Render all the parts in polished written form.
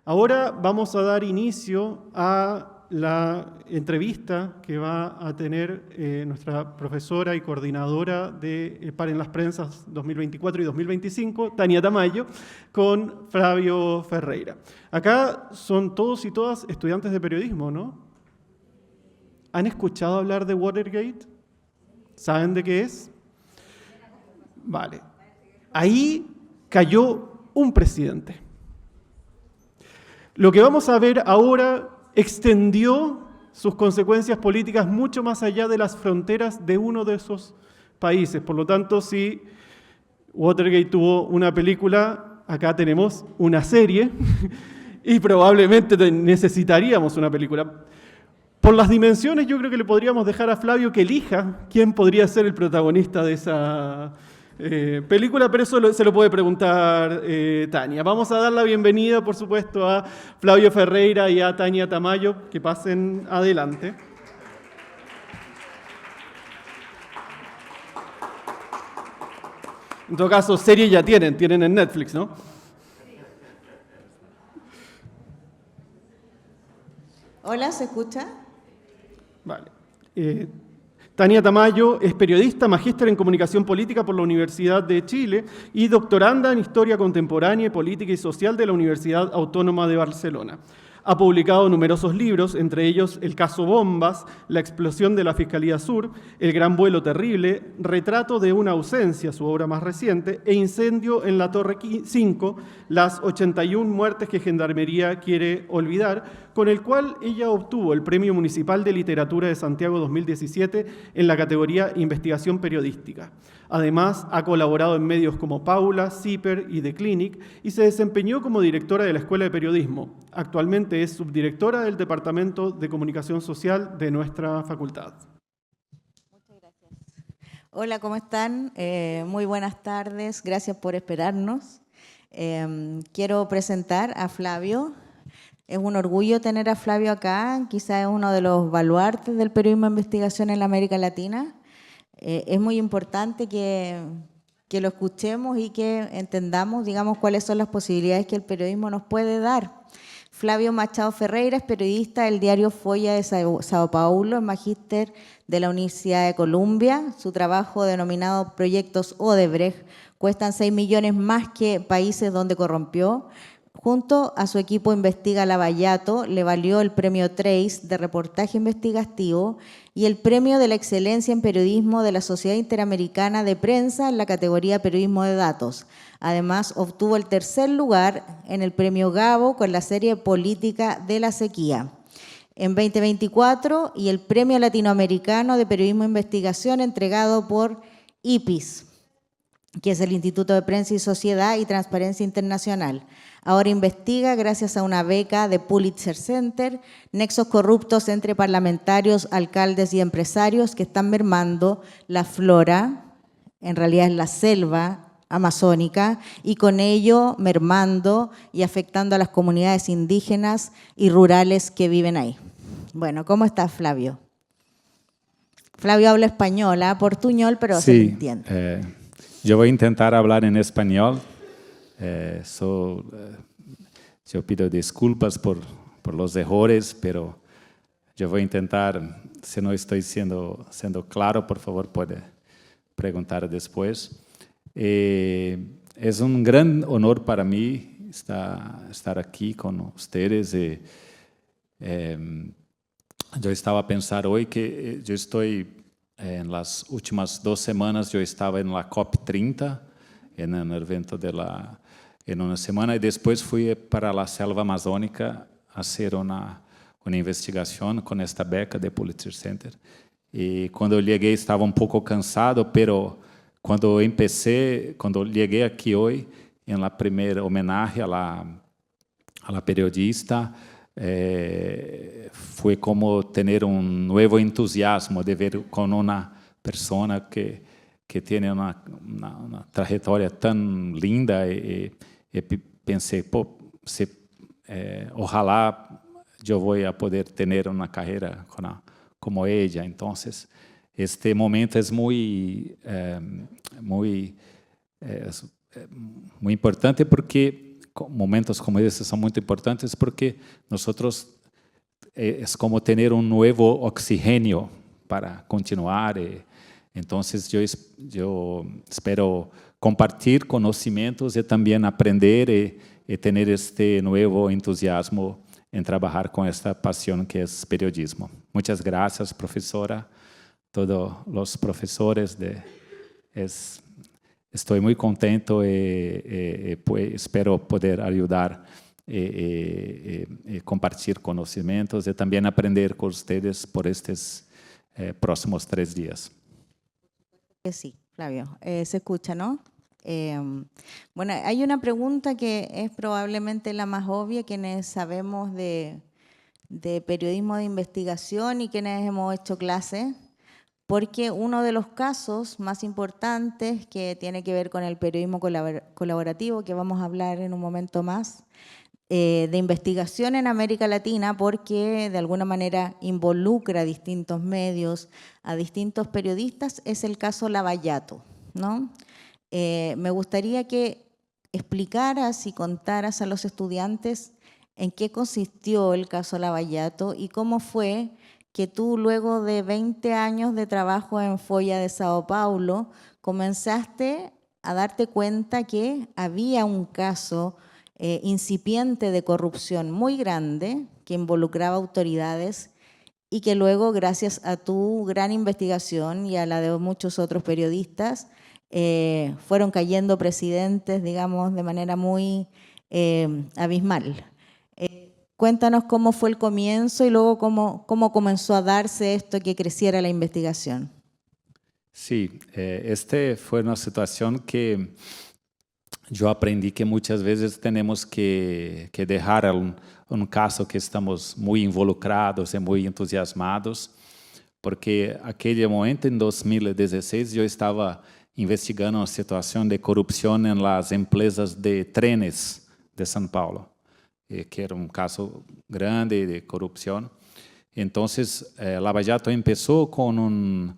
Ahora vamos a dar inicio a la entrevista que va a tener nuestra profesora y coordinadora de Paren las Prensas 2024 y 2025, Tania Tamayo, con Flavio Ferreira. Acá son todos y todas estudiantes de periodismo, ¿no? ¿Han escuchado hablar de Watergate? ¿Saben de qué es? Vale. Ahí cayó un presidente. Lo que vamos a ver ahora extendió sus consecuencias políticas mucho más allá de las fronteras de uno de esos países. Por lo tanto, si Watergate tuvo una película, acá tenemos una serie y probablemente necesitaríamos una película. Por las dimensiones, yo creo que le podríamos dejar a Flavio que elija quién podría ser el protagonista de esa película, pero eso se lo puede preguntar Tania. Vamos a dar la bienvenida, por supuesto, a Flavio Ferreira y a Tania Tamayo, que pasen adelante. En todo caso, serie ya tienen en Netflix, ¿no? Hola, ¿se escucha? Vale. Tania Tamayo es periodista, magíster en comunicación política por la Universidad de Chile y doctoranda en historia contemporánea, política y social de la Universidad Autónoma de Barcelona. Ha publicado numerosos libros, entre ellos El caso Bombas, La explosión de la Fiscalía Sur, El gran vuelo terrible, Retrato de una ausencia, su obra más reciente, e Incendio en la Torre 5, las 81 muertes que Gendarmería quiere olvidar, con el cual ella obtuvo el Premio Municipal de Literatura de Santiago 2017 en la categoría Investigación Periodística. Además, ha colaborado en medios como Paula, CIPER y The Clinic y se desempeñó como directora de la Escuela de Periodismo. Actualmente es subdirectora del Departamento de Comunicación Social de nuestra facultad. Muchas gracias. Hola, ¿cómo están? Muy buenas tardes, gracias por esperarnos. Quiero presentar a Flavio. Es un orgullo tener a Flavio acá, quizás es uno de los baluartes del periodismo de investigación en la América Latina. Es muy importante que lo escuchemos y que entendamos, digamos, cuáles son las posibilidades que el periodismo nos puede dar. Flavio Machado Ferreira es periodista del diario Folha de Sao Paulo, es magíster de la Universidad de Columbia. Su trabajo, denominado Proyectos Odebrecht, cuestan 6 millones más que países donde corrompió. Junto a su equipo Investiga Lavallato, le valió el premio Trace de reportaje investigativo y el premio de la excelencia en periodismo de la Sociedad Interamericana de Prensa en la categoría Periodismo de Datos. Además, obtuvo el tercer lugar en el premio Gabo con la serie Política de la Sequía en 2024 y el premio latinoamericano de periodismo de investigación entregado por IPIS, que es el Instituto de Prensa y Sociedad y Transparencia Internacional. Ahora investiga, gracias a una beca de Pulitzer Center, nexos corruptos entre parlamentarios, alcaldes y empresarios que están mermando la flora, en realidad es la selva amazónica, y con ello mermando y afectando a las comunidades indígenas y rurales que viven ahí. Bueno, ¿cómo estás, Flavio? Flavio habla español, portuñol, pero se le entiende. Yo voy a intentar hablar en español. Yo pido disculpas por los errores, pero yo voy a intentar, si no estoy siendo claro, por favor, puede preguntar después. Es un gran honor para mí estar aquí con ustedes. Yo estaba pensando hoy que yo estoy, en las últimas 2 semanas, yo estaba en la COP30, en el evento en una semana, y después fui para la selva amazónica a hacer una investigación con esta beca de Pulitzer Center. Y cuando llegué estaba un poco cansado, pero cuando llegué aquí hoy, en la primera homenaje a la periodista, fue como tener un nuevo entusiasmo de ver con una persona que tiene una trayectoria tan linda y pensé, ojalá yo voy a poder tener una carrera como ella. Entonces, este momento es muy importante porque momentos como esses são muito importantes porque nosotros es como tener un nuevo oxígeno para continuar. Entonces, yo espero compartir conocimientos y también aprender y tener este nuevo entusiasmo en trabajar con esta pasión que es periodismo. Muchas gracias, profesora, todos los profesores. Estoy muy contento y pues, espero poder ayudar compartir conocimientos y también aprender con ustedes por estos próximos 3 días. Sí, Flavio, se escucha, ¿no? Bueno, hay una pregunta que es probablemente la más obvia, quienes sabemos de periodismo de investigación y quienes hemos hecho clase, porque uno de los casos más importantes que tiene que ver con el periodismo colaborativo, que vamos a hablar en un momento más, de investigación en América Latina, porque de alguna manera involucra a distintos medios, a distintos periodistas, es el caso Lavallato, ¿no? Me gustaría que explicaras y contaras a los estudiantes en qué consistió el caso Lavallato y cómo fue que tú, luego de 20 años de trabajo en Folha de Sao Paulo, comenzaste a darte cuenta que había un caso incipiente de corrupción muy grande que involucraba autoridades y que luego, gracias a tu gran investigación y a la de muchos otros periodistas, fueron cayendo presidentes, digamos, de manera muy abismal. Cuéntanos cómo fue el comienzo y luego cómo comenzó a darse esto, que creciera la investigación. Sí, esta fue una situación que yo aprendí que muchas veces tenemos que dejar un caso que estamos muy involucrados y muy entusiasmados, porque aquel momento, en 2016, yo estaba investigando una situación de corrupción en las empresas de trenes de São Paulo, que era un caso grande de corrupción. Entonces, Lava Jato empezó con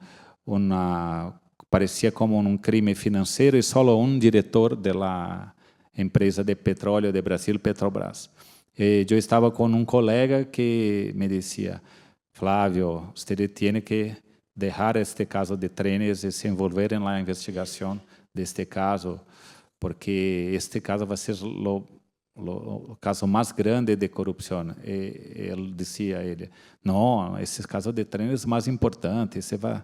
parecía como un crimen financiero y solo un director de la empresa de petróleo de Brasil, Petrobras. Yo estaba con un colega que me decía, Flávio, usted tiene que dejar este caso de trenes y se envolver en la investigación de este caso, porque este caso va a ser o caso mais grande de corrupção. Ele dizia, não, esse caso de trenes é mais importante. Você vai.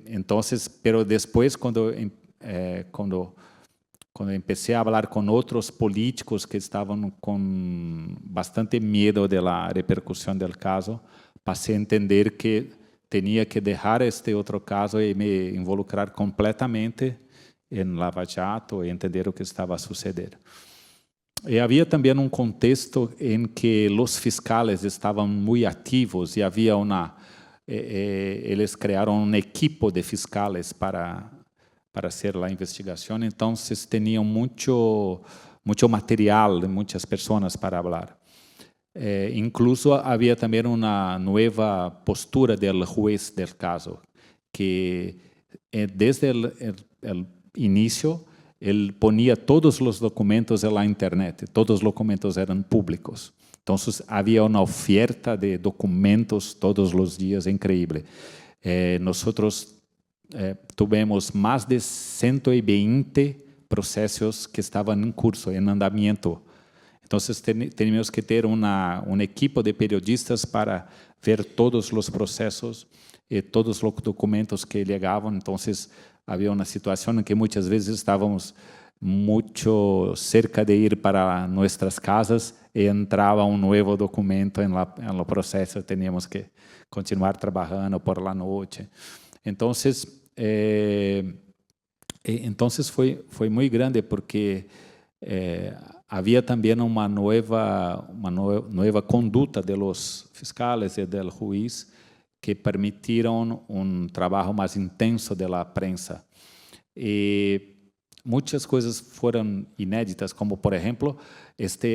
Então, pero depois, quando comecei a falar com outros políticos que estavam com bastante medo da repercussão do caso, passei a entender que tinha que deixar este outro caso e me involucrar completamente em Lava Jato e entender o que estava a suceder. E havia também um contexto em que os fiscais estavam muito ativos e havia eles criaram um equipo de fiscais para fazer a investigação, então tinham muito material, muitas pessoas para falar. Incluso havia também uma nova postura do juiz do caso, que desde o início, ele ponia todos os documentos na internet, todos os documentos eram públicos. Então, havia uma oferta de documentos todos os dias, incrível. Nós tivemos mais de 120 processos que estavam em curso, em andamento. Então, tínhamos que ter uma equipe de periodistas para ver todos os processos e todos os documentos que chegavam. Então, havia uma situação em que muitas vezes estávamos muito cerca de ir para nossas casas e entrava um novo documento no processo, tínhamos que continuar trabalhando por la noite. Então, foi muito grande porque havia também uma nova conduta dos fiscais e do juiz que permitiram um trabalho mais intenso da prensa. E muitas coisas foram inéditas, como, por exemplo,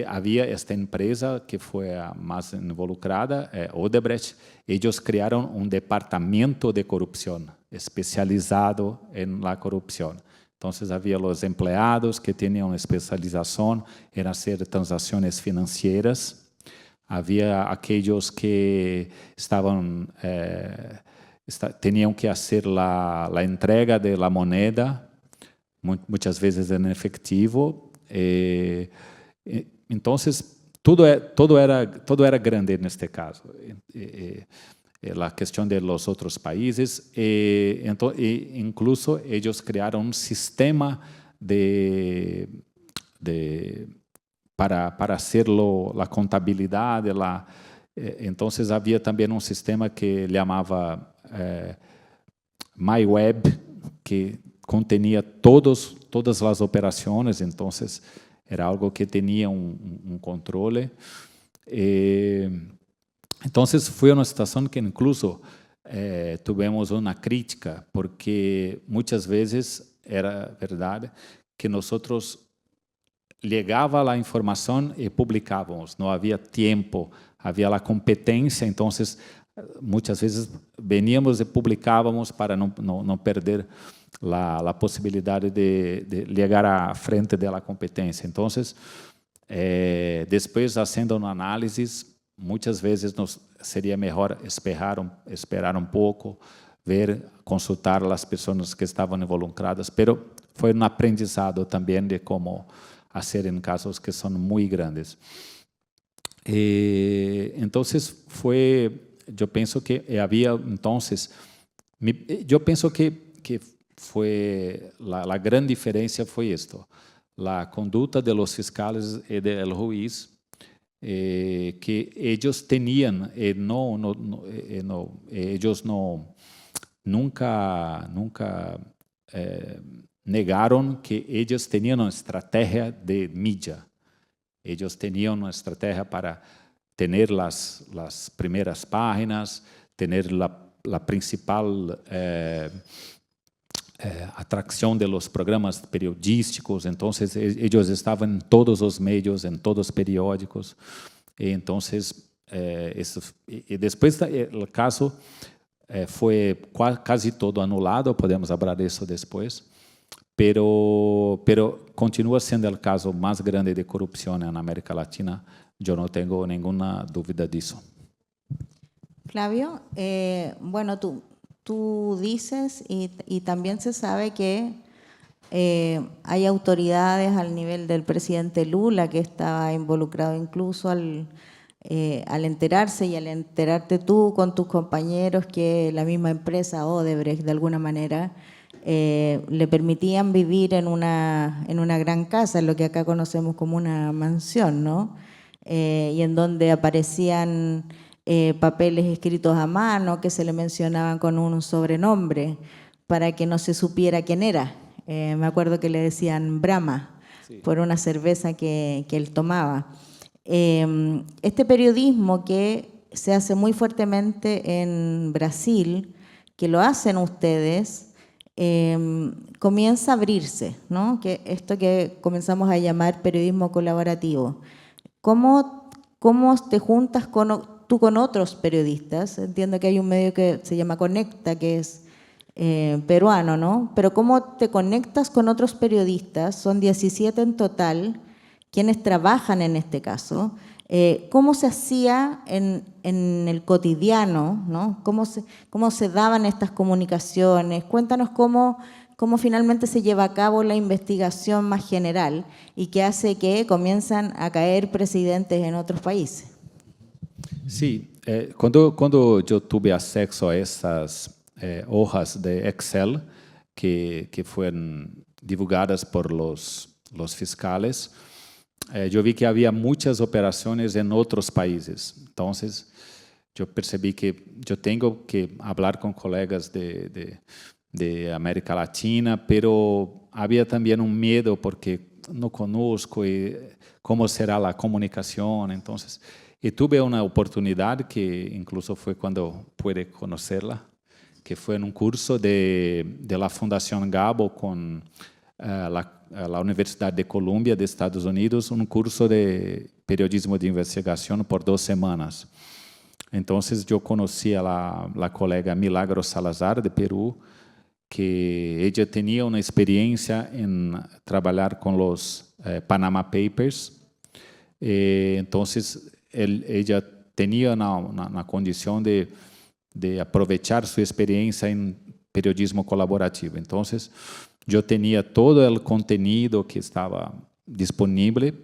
havia esta empresa que foi a mais involucrada, Odebrecht. Eles criaram um departamento de corrupção especializado em la corrupção. Então, Entonces había los empleados que tenían especialización en hacer transacciones financieras, había aquellos que tenían que hacer la entrega de la moneda, muchas veces en efectivo. Entonces, todo era grande en este caso. La cuestión de los otros países, incluso ellos crearon un sistema para hacerlo, la contabilidad, entonces había también un sistema que llamaba MyWeb, que contenía todas las operaciones, entonces era algo que tenía un controle. Entonces fue una situación que incluso tuvimos una crítica, porque muchas veces era verdad que nosotros llegaba la información y publicábamos, no había tiempo, había la competencia, entonces muchas veces veníamos y publicábamos para no perder la posibilidad de llegar a frente de la competencia. Entonces, después haciendo un análisis, muchas veces sería mejor esperar un poco, ver, consultar a las personas que estaban involucradas, pero fue un aprendizado también de cómo hacer en casos que son muy grandes. Entonces yo pienso que había entonces, yo pienso que fue la gran diferencia fue esto, la conducta de los fiscales y del juez, que ellos tenían, ellos nunca negaron que ellos tenían una estrategia de mídia. Ellos tenían una estrategia para tener las primeras páginas, tener la principal atracción de los programas periodísticos. Entonces, ellos estaban en todos los medios, en todos los periódicos. Entonces, y después el caso fue casi todo anulado, podemos hablar de eso después, pero continúa siendo el caso más grande de corrupción en América Latina. Yo no tengo ninguna duda de eso. Flavio, bueno, tú dices y también se sabe que hay autoridades al nivel del presidente Lula que estaba involucrado incluso al enterarse y al enterarte tú con tus compañeros que la misma empresa Odebrecht de alguna manera le permitían vivir en una gran casa, en lo que acá conocemos como una mansión, ¿no? Y en donde aparecían papeles escritos a mano que se le mencionaban con un sobrenombre para que no se supiera quién era. Me acuerdo que le decían Brahma, sí, por una cerveza que él tomaba. Este periodismo que se hace muy fuertemente en Brasil, que lo hacen ustedes, comienza a abrirse, ¿no? Que esto que comenzamos a llamar periodismo colaborativo. ¿Cómo te juntas tú con otros periodistas? Entiendo que hay un medio que se llama Conecta, que es peruano, ¿no? Pero ¿cómo te conectas con otros periodistas? Son 17 en total quienes trabajan en este caso. ¿Cómo se hacía en el cotidiano, ¿no? ¿Cómo se daban estas comunicaciones? Cuéntanos cómo finalmente se lleva a cabo la investigación más general y que hace que comienzan a caer presidentes en otros países. Sí, cuando yo tuve acceso a esas hojas de Excel que fueron divulgadas por los fiscales, yo vi que había muchas operaciones en otros países. Entonces, yo percibí que yo tengo que hablar con colegas de América Latina, pero había también un miedo porque no conozco cómo será la comunicación. Entonces, y tuve una oportunidad que incluso fue cuando pude conocerla, que fue en un curso de la Fundación Gabo con la Universidad de Columbia de Estados Unidos, un curso de periodismo de investigación por 2 semanas. Entonces yo conocí a la colega Milagros Salazar de Perú que ella tenía una experiencia en trabajar con los Panama Papers. Entonces, ella tenía una condición de aprovechar su experiencia en periodismo colaborativo. Entonces, yo tenía todo el contenido que estaba disponible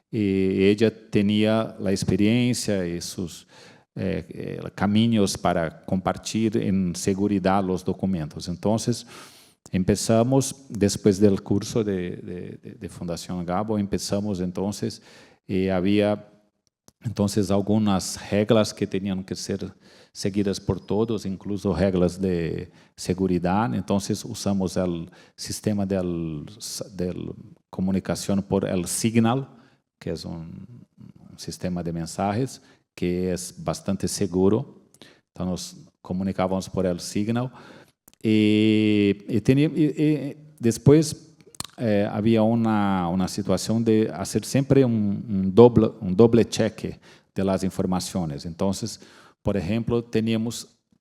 y ella tenía la experiencia y sus caminos para compartir en seguridad los documentos. Entonces, empezamos, después del curso de Fundación Gabo, empezamos entonces, había entonces algunas reglas que tenían que ser seguidas por todos, incluso reglas de seguridad. Entonces, usamos el sistema de comunicación por el Signal, que es un sistema de mensajes que es bastante seguro. Então, nos comunicávamos por el Signal. Depois havia uma situação de fazer sempre um doble cheque de las informações. Então, por exemplo,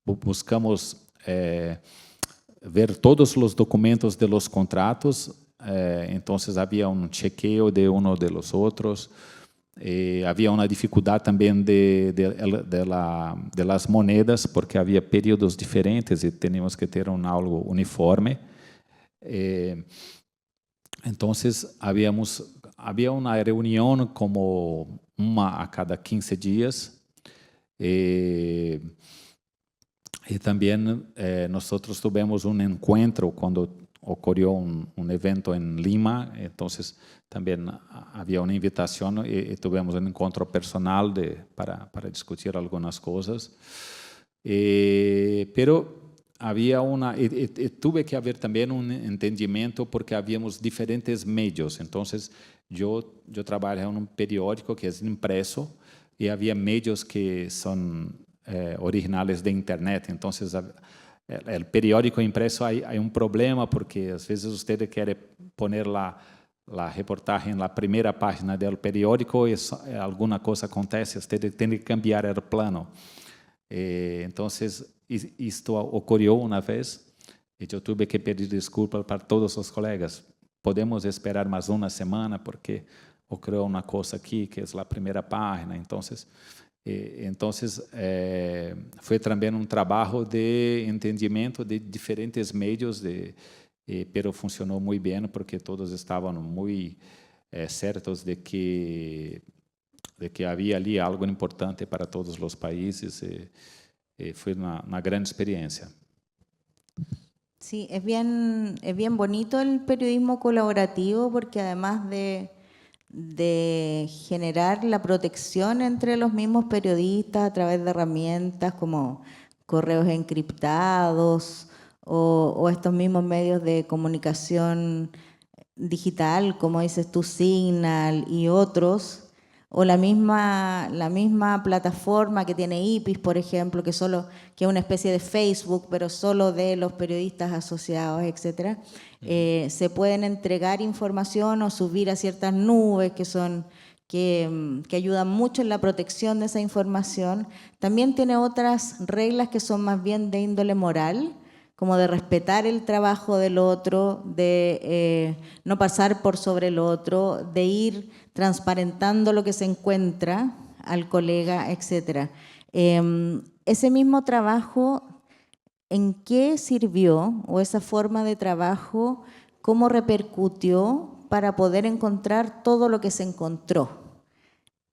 buscamos ver todos os documentos de los contratos. Então, havia chequeo de uno de los outros. Havia uma dificuldade também de las monedas, porque havia períodos diferentes e tínhamos que ter algo uniforme. Então, havia uma reunião como uma a cada 15 dias. E também nós tivemos encontro quando ocorreu evento em Lima. Então, também havia uma invitação e tivemos encontro personal para discutir algumas coisas. Pero havia tuve que haver também entendimento porque havíamos diferentes meios. Então, eu trabalho em periódico que é impreso e havia meios que são originais de internet. Então, o periódico impreso há problema porque às vezes você quer poner a reportagem na primeira página do periódico e alguma coisa acontece, você tem que cambiar o plano. Então, isto ocorreu uma vez e eu tive que pedir desculpas para todos os colegas. Podemos esperar mais uma semana porque ocorreu uma coisa aqui que é a primeira página. Então, foi também trabalho de entendimento de diferentes meios, pero funcionou muito bem porque todos estavam muito certos de que havia ali algo importante para todos os países. Fue una gran experiencia. Sí, es bien bonito el periodismo colaborativo porque además de generar la protección entre los mismos periodistas a través de herramientas como correos encriptados o estos mismos medios de comunicación digital, como dices tú, Signal y otros, o la misma plataforma que tiene IPIS, por ejemplo, que es una especie de Facebook, pero solo de los periodistas asociados, etcétera. Se pueden entregar información o subir a ciertas nubes que ayudan mucho en la protección de esa información. También tiene otras reglas que son más bien de índole moral, como de respetar el trabajo del otro, de no pasar por sobre el otro, de ir transparentando lo que se encuentra al colega, etc. Ese mismo trabajo, ¿en qué sirvió? O esa forma de trabajo, ¿cómo repercutió para poder encontrar todo lo que se encontró?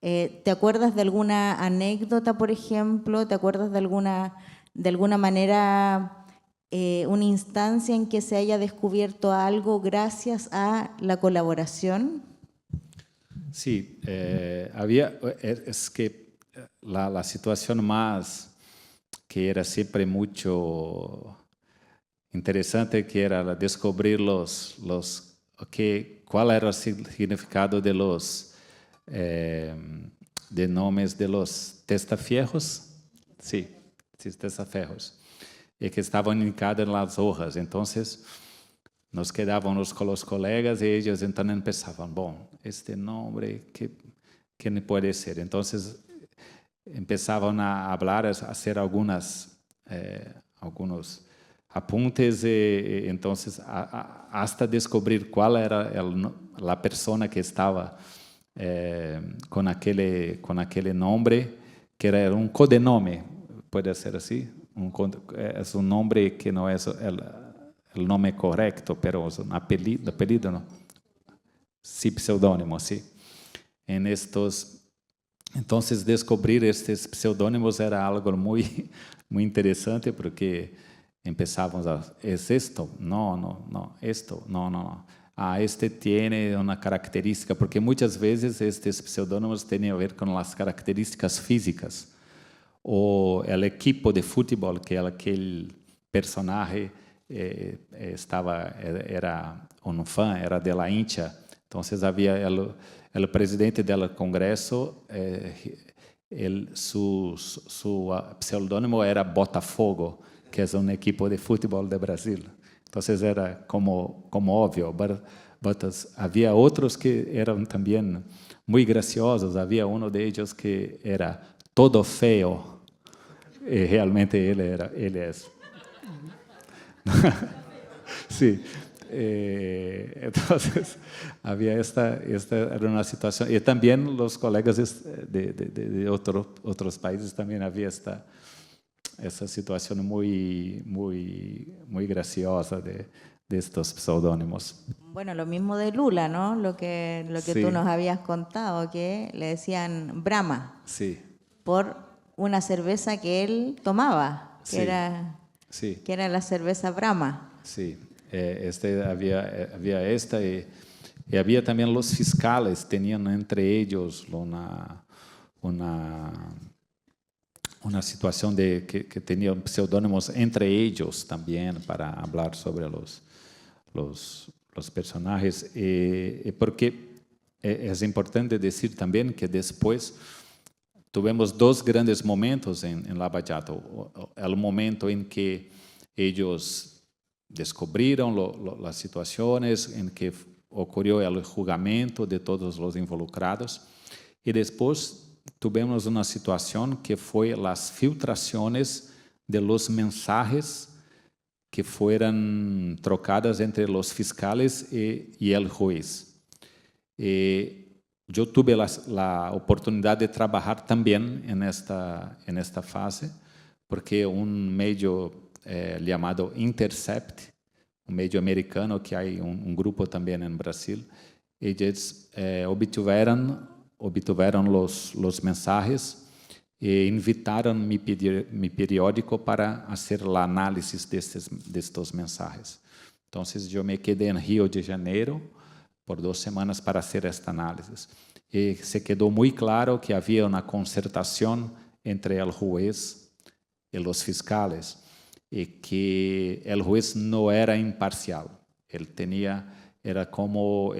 ¿Te acuerdas de alguna anécdota, por ejemplo? ¿Te acuerdas de alguna manera una instancia en que se haya descubierto algo gracias a la colaboración? Sí, es que la situación más que era siempre mucho interesante, que era descubrir cuál era el significado de los de nombres de los testaferros, sí, testaferros, y que estaban indicados en las hojas. Entonces, nos quedávamos con los colegas y ellos entonces empezaban, este nombre, ¿qué puede ser? Entonces, empezaban a hablar, a hacer algunos apuntes, entonces hasta descobrir cuál era la persona que estaba con aquele nombre, que era un codenome, puede ser así, es un nombre que no es el nombre correcto, pero es un apellido, ¿no? Sí, pseudónimo, sí. Entonces, descobrir estes pseudónimos era algo muy, muy interesante, porque empezamos ¿es esto? No, esto, no. Este tiene una característica, porque muchas veces estes pseudónimos tienen a ver con las características físicas, o el equipo de fútbol que aquel personaje era un fan, era de la hincha. Entonces había el presidente del Congreso, su pseudónimo era Botafogo, que es un equipo de fútbol de Brasil. Entonces era como obvio, but había otros que eran también muy graciosos. Había uno de ellos que era todo feo, y realmente él es. Sí. Entonces, había esta era una situación, y también los colegas de otros países también había esa situación muy graciosa de estos pseudónimos. Bueno, lo mismo de Lula, ¿no? Lo que Sí. tú nos habías contado, que le decían Brahma, Sí, por una cerveza que él tomaba, Sí. Sí. que era la cerveza Brahma. Sí, había esta y había también los fiscales, tenían entre ellos una situación de que tenían pseudónimos entre ellos también para hablar sobre los personajes, porque es importante decir también que después tuvimos dos grandes momentos en Lava Jato. El momento en que ellos descubrieron las situaciones en que ocurrió el julgamento de todos los involucrados, y después tuvimos una situación que fue las filtraciones de los mensajes que fueron trocadas entre los fiscales y el juez. Yo tuve la oportunidad de trabajar también en esta fase, porque un medio llamado Intercept, un medio americano que hay un grupo también en Brasil, ellos obtuvieron los mensajes e invitaron mi periódico para hacer el análisis de estos mensajes. Entonces, yo me quedé en Río de Janeiro por 2 semanas para hacer este análisis. Y se quedó muy claro que había una concertación entre el juez y los fiscales, y que el juez no era imparcial. Él tenía como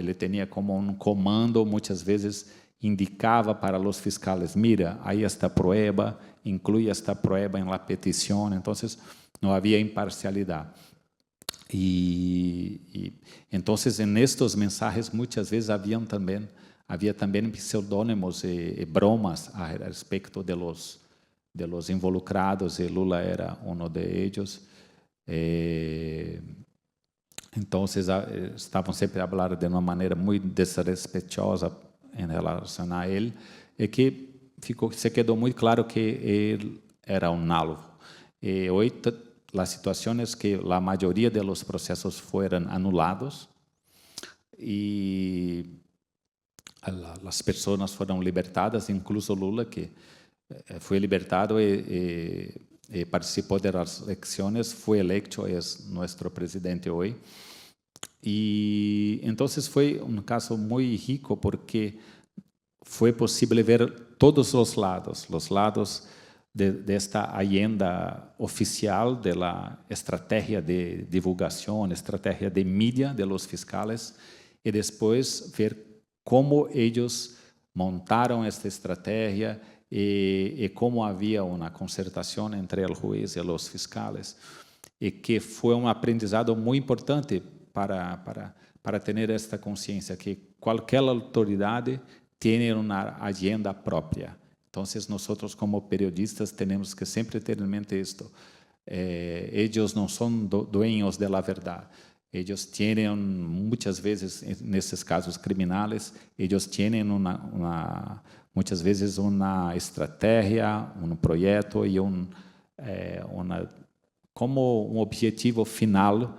un comando, muchas veces indicaba para los fiscales: mira, hay esta prueba, incluye esta prueba en la petición. Entonces, no había imparcialidad. Y entonces, en estos mensajes, muchas veces había también pseudónimos y bromas a respecto de los involucrados, y Lula era uno de ellos. Entonces, estavam sempre a falar de uma maneira muito desrespeitosa em relação a ele, e que se quedou muito claro que ele era um nalo. E hoje, as situações que a maioria dos processos foram anulados e as pessoas foram libertadas, incluso Lula, que foi libertado e participou das eleições, foi eleito, é nosso presidente hoje. E então foi um caso muito rico, porque foi possível ver todos os lados desta agenda oficial, da estratégia de divulgação, estratégia de mídia de los fiscales, e depois ver como eles montaram esta estratégia e como havia uma concertação entre o juiz e os fiscales, e que foi um aprendizado muito importante para ter esta consciência que qualquer autoridade tem uma agenda própria. Então, nós, como periodistas, temos que sempre ter em mente isto. Ellos no son dueños de la verdad. Ellos tienen muchas veces, en estos casos criminales, ellos tienen muchas veces una estrategia, un proyecto y como un objetivo final.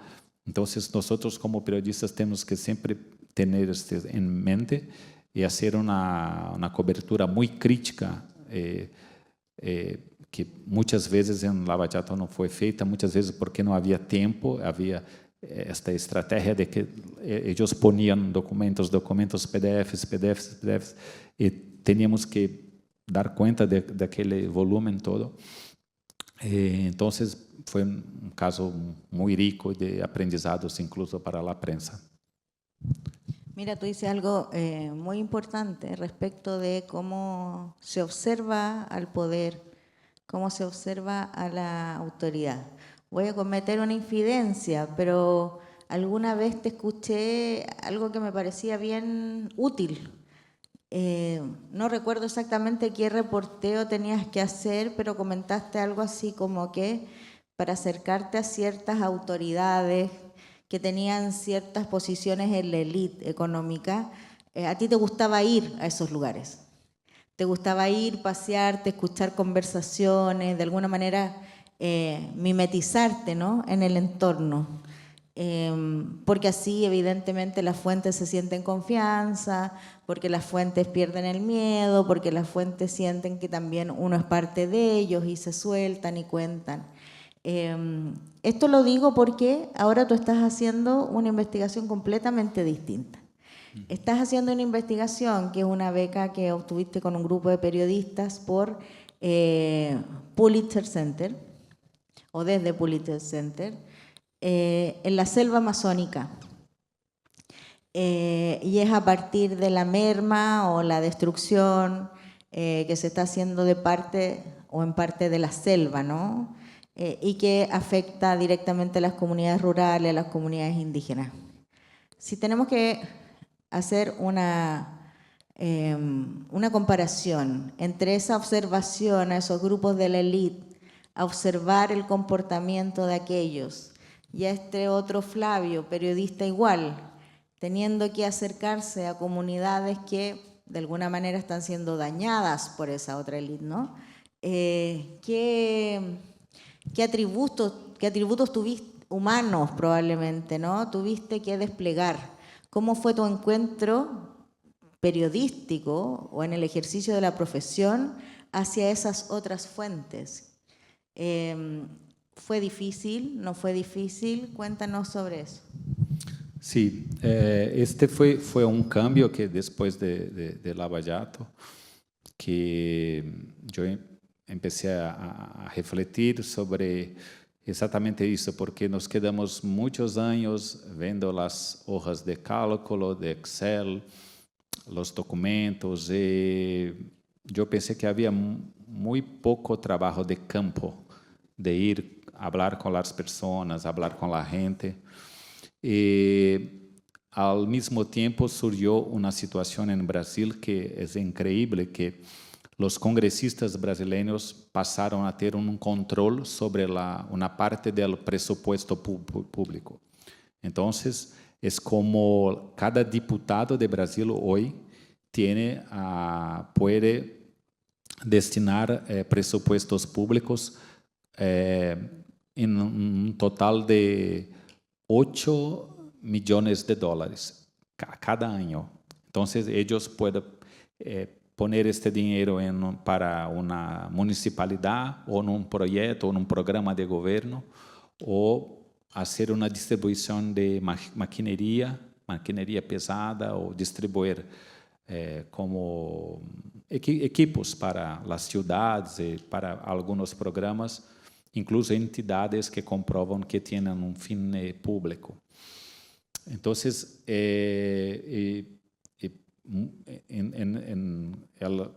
Entonces, nosotros como periodistas tenemos que siempre tener esto en mente y hacer una cobertura muy crítica, que muchas veces en Lava Jato no fue feita, muchas veces porque no había tiempo, había esta estrategia de que ellos ponían documentos, PDFs, y teníamos que dar cuenta de aquel volumen todo. Entonces, fue un caso muy rico de aprendizados, incluso para la prensa. Mira, tú dices algo muy importante respecto de cómo se observa al poder, cómo se observa a la autoridad. Voy a cometer una infidencia, pero alguna vez te escuché algo que me parecía bien útil. No recuerdo exactamente qué reporteo tenías que hacer, pero comentaste algo así como que para acercarte a ciertas autoridades que tenían ciertas posiciones en la élite económica, a ti te gustaba ir a esos lugares. Te gustaba ir, pasearte, escuchar conversaciones, de alguna manera mimetizarte, ¿no?, en el entorno. Porque así evidentemente las fuentes se sienten confianza, porque las fuentes pierden el miedo, porque las fuentes sienten que también uno es parte de ellos y se sueltan y cuentan. Esto lo digo porque ahora tú estás haciendo una investigación completamente distinta. Estás haciendo una investigación que es una beca que obtuviste con un grupo de periodistas por Pulitzer Center, o desde Pulitzer Center, en la selva amazónica. Y es a partir de la merma o la destrucción que se está haciendo de parte o en parte de la selva, ¿no? Y que afecta directamente a las comunidades rurales, a las comunidades indígenas. Si tenemos que hacer una comparación entre esa observación a esos grupos de la élite, a observar el comportamiento de aquellos, y a este otro Flavio, periodista igual, teniendo que acercarse a comunidades que de alguna manera están siendo dañadas por esa otra élite, ¿no? ¿Qué atributos tuviste, humanos probablemente, ¿no?, tuviste que desplegar? ¿Cómo fue tu encuentro periodístico o en el ejercicio de la profesión hacia esas otras fuentes? ¿Fue difícil? ¿No fue difícil? Cuéntanos sobre eso. Sí, este fue un cambio que después de Lava Jato, que yo empecé a refletir sobre exatamente isso, porque nos quedamos muitos anos vendo as hojas de cálculo, de Excel, os documentos, e eu pensei que havia muito pouco trabalho de campo, de ir falar com as pessoas, falar com a gente. E, ao mesmo tempo, surgiu uma situação no Brasil que é incrível, que os congressistas brasileiros passaram a ter controle sobre uma parte do presupuesto público. Então, é como cada diputado de Brasil hoje pode destinar presupuestos públicos em total de $8 milhões cada ano. Então, eles podem poner este dinheiro para uma municipalidade, ou num projeto, ou num programa de governo, ou fazer uma distribuição de maquinaria pesada, ou distribuir como equipos para as cidades e para alguns programas, incluso entidades que comprovam que têm fim público. Então,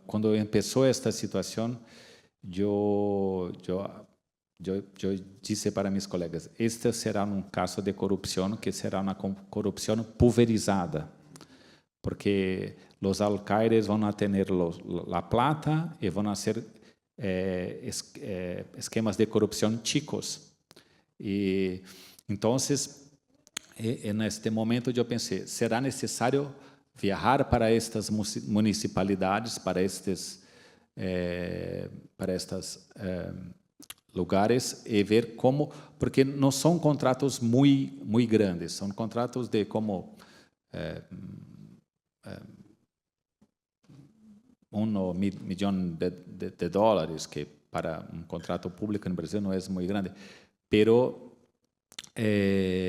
quando começou esta situação, eu disse para meus colegas: este será caso de corrupção, que será uma corrupção pulverizada, porque os alcaides vão ter a plata e vão ser esquemas de corrupção chicos. E então, neste momento, eu pensei, será necessário viajar para estas municipalidades, para estes lugares e ver como, porque não são contratos muito grandes, são contratos de como $1 milhão de dólares, que para um contrato público no Brasil não é muito grande, pero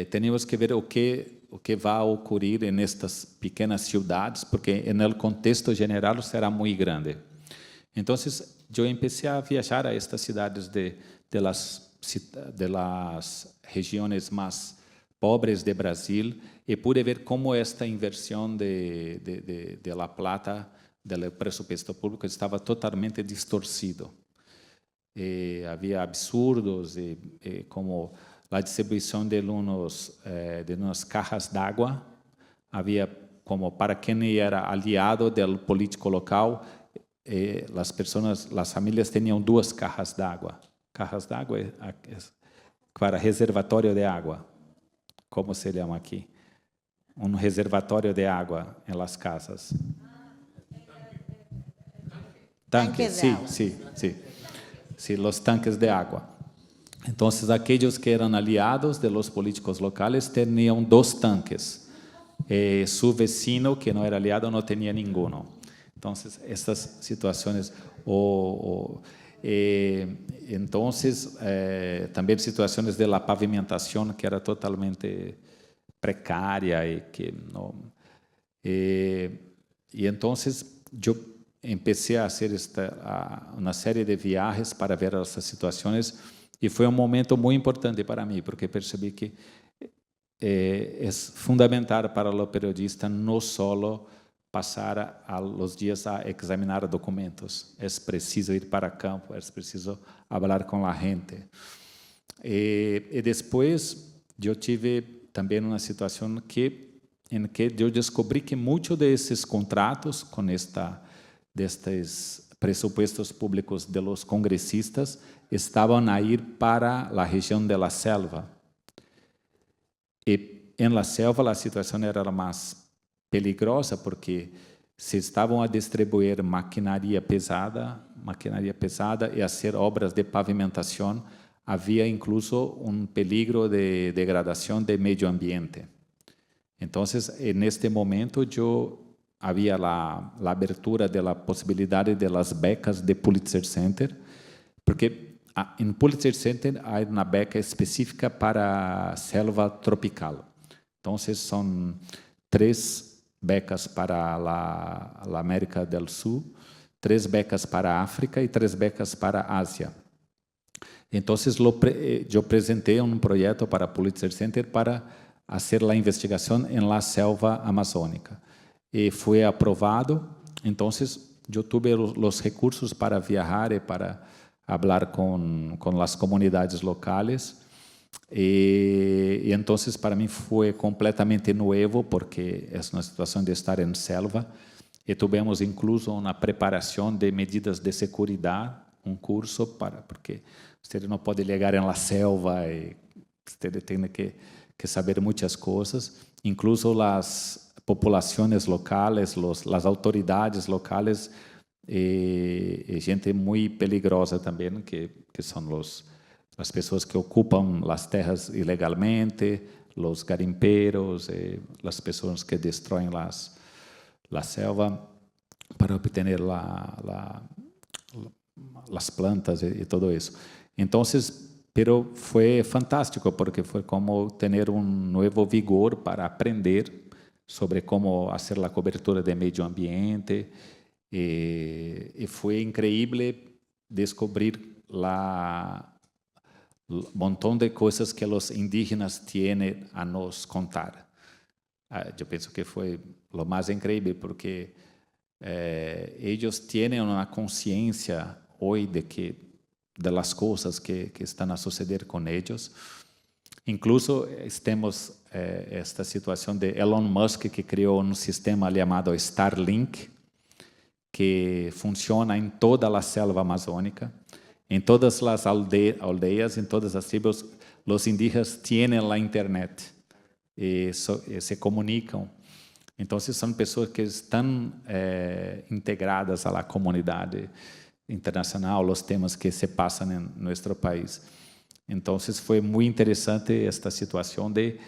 temos que ver o que vai ocorrer nestas pequenas cidades, porque no contexto geral será muito grande. Então, eu comecei a viajar a estas cidades de las regiões mais pobres de Brasil e pude ver como esta inversão de La Plata, do presupuesto público, estava totalmente distorcido. Havia absurdos, como a distribuição de umas caixas d'água. Havia como para quem era aliado do político local, as famílias tinham 2 caixas d'água. Caixas d'água para reservatório de água. Como se chama aqui? Um reservatório de água em las casas. Tanques, sí, los tanques de agua. Entonces, aquellos que eran aliados de los políticos locales tenían 2 tanques. Su vecino, que no era aliado, no tenía ninguno. Entonces, estas situaciones, entonces, también situaciones de la pavimentación que era totalmente precaria y que no. Y entonces, yo empecé a hacer uma série de viagens para ver essas situações e foi um momento muito importante para mim, porque percebi que é fundamental para o periodista não só passar os dias a examinar documentos, é preciso ir para campo, é preciso falar com a gente. E depois eu tive também uma situação em que eu descobri que muitos desses contratos com destes presupuestos públicos de los congressistas estavam a ir para a região de la selva. E em la selva a situação era mais peligrosa porque se estavam a distribuir maquinaria pesada e a fazer obras de pavimentação, havia incluso um peligro de degradação do meio ambiente. Então, neste momento, havia a abertura da possibilidade de las becas de Pulitzer Center, porque em Pulitzer Center há uma beca específica para selva tropical. Então, são 3 becas para a América do Sul, 3 becas para a África e 3 becas para a Ásia. Então, eu apresentei um projeto para Pulitzer Center para fazer a investigação em la selva amazônica. E foi aprovado. Então, eu tive os recursos para viajar e para falar com as comunidades locais. E então, para mim, foi completamente novo, porque é uma situação de estar em selva. E tivemos incluso uma preparação de medidas de segurança, um curso porque você não pode chegar na selva e você tem que saber muitas coisas, incluso as populações locais, as autoridades locais, e gente muito peligrosa também, que são as pessoas que ocupam as terras ilegalmente, os garimpeiros, as pessoas que destroem a selva para obter as plantas e tudo isso. Então, pero foi fantástico, porque foi como ter um novo vigor para aprender sobre como fazer a cobertura do meio ambiente, e foi incrível descobrir um montão de coisas que os indígenas têm a nos contar. Eu penso que foi o mais incrível, porque eles têm uma consciência hoje de las coisas que estão a suceder com eles. Incluso temos esta situação de Elon Musk, que criou um sistema chamado Starlink, que funciona em toda a selva amazônica, em todas as aldeias, em todas as tribos. Os indígenas têm a internet e se comunicam. Então, são pessoas que estão integradas à comunidade internacional, os temas que se passam em nosso país. Então, foi muito interessante esta situação de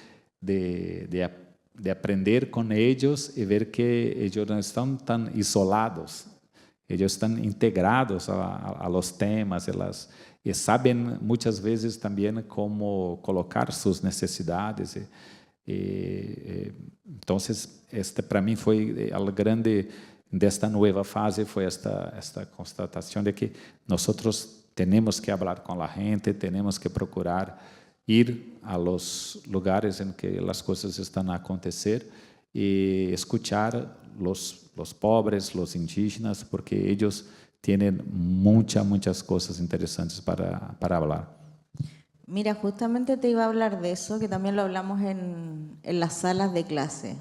aprender com eles e ver que eles não estão tão isolados, eles estão integrados a los temas, e sabem muitas vezes também como colocar suas necessidades. Então, este para mim foi a grande desta nova fase, foi esta constatação de que nós temos que falar com a gente, temos que procurar ir a los lugares em que as coisas estão a acontecer e escuchar los pobres, los indígenas, porque eles têm muitas coisas interessantes para falar. Mira, justamente te iba a hablar de eso, que también lo hablamos en las salas de clase.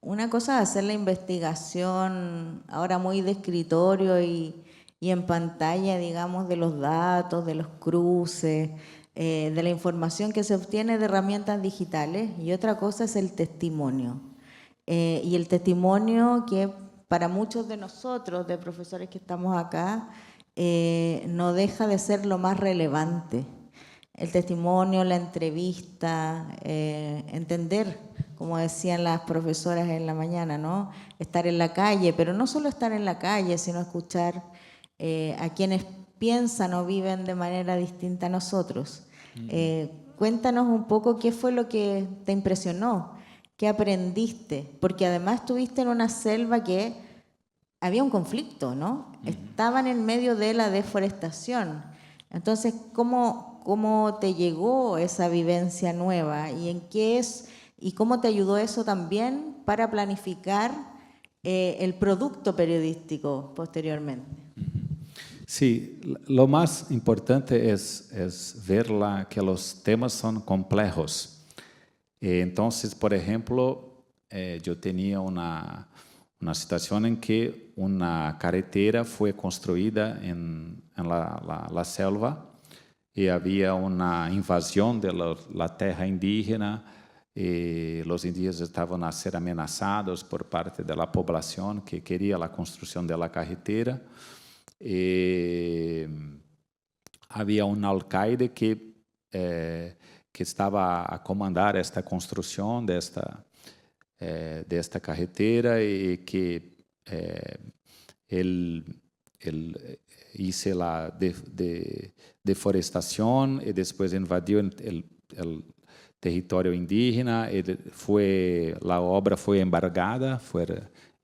Una cosa es hacer la investigación ahora muy de escritorio y en pantalla, digamos, de los datos, de los cruces, de la información que se obtiene de herramientas digitales, y otra cosa es el testimonio. Y el testimonio que para muchos de nosotros, de profesores que estamos acá, no deja de ser lo más relevante. El testimonio, la entrevista, entender, como decían las profesoras en la mañana, ¿no? Estar en la calle, pero no solo estar en la calle, sino escuchar a quienes piensan o viven de manera distinta a nosotros. Cuéntanos un poco qué fue lo que te impresionó, qué aprendiste, porque además estuviste en una selva que había un conflicto, ¿no? Estaban en medio de la deforestación. Entonces, ¿cómo te llegó esa vivencia nueva y cómo te ayudó eso también para planificar el producto periodístico posteriormente? Sí, lo más importante es ver que los temas son complejos. Entonces, por ejemplo, yo tenía una situación en que una carretera fue construida en la selva y había una invasión de la tierra indígena y los indígenas estaban a ser amenazados por parte de la población que quería la construcción de la carretera. Havia alcaide que estava a comandar esta construção desta carretera e que ele hizo a deforestação e depois invadiu o território indígena. A obra foi embargada, foi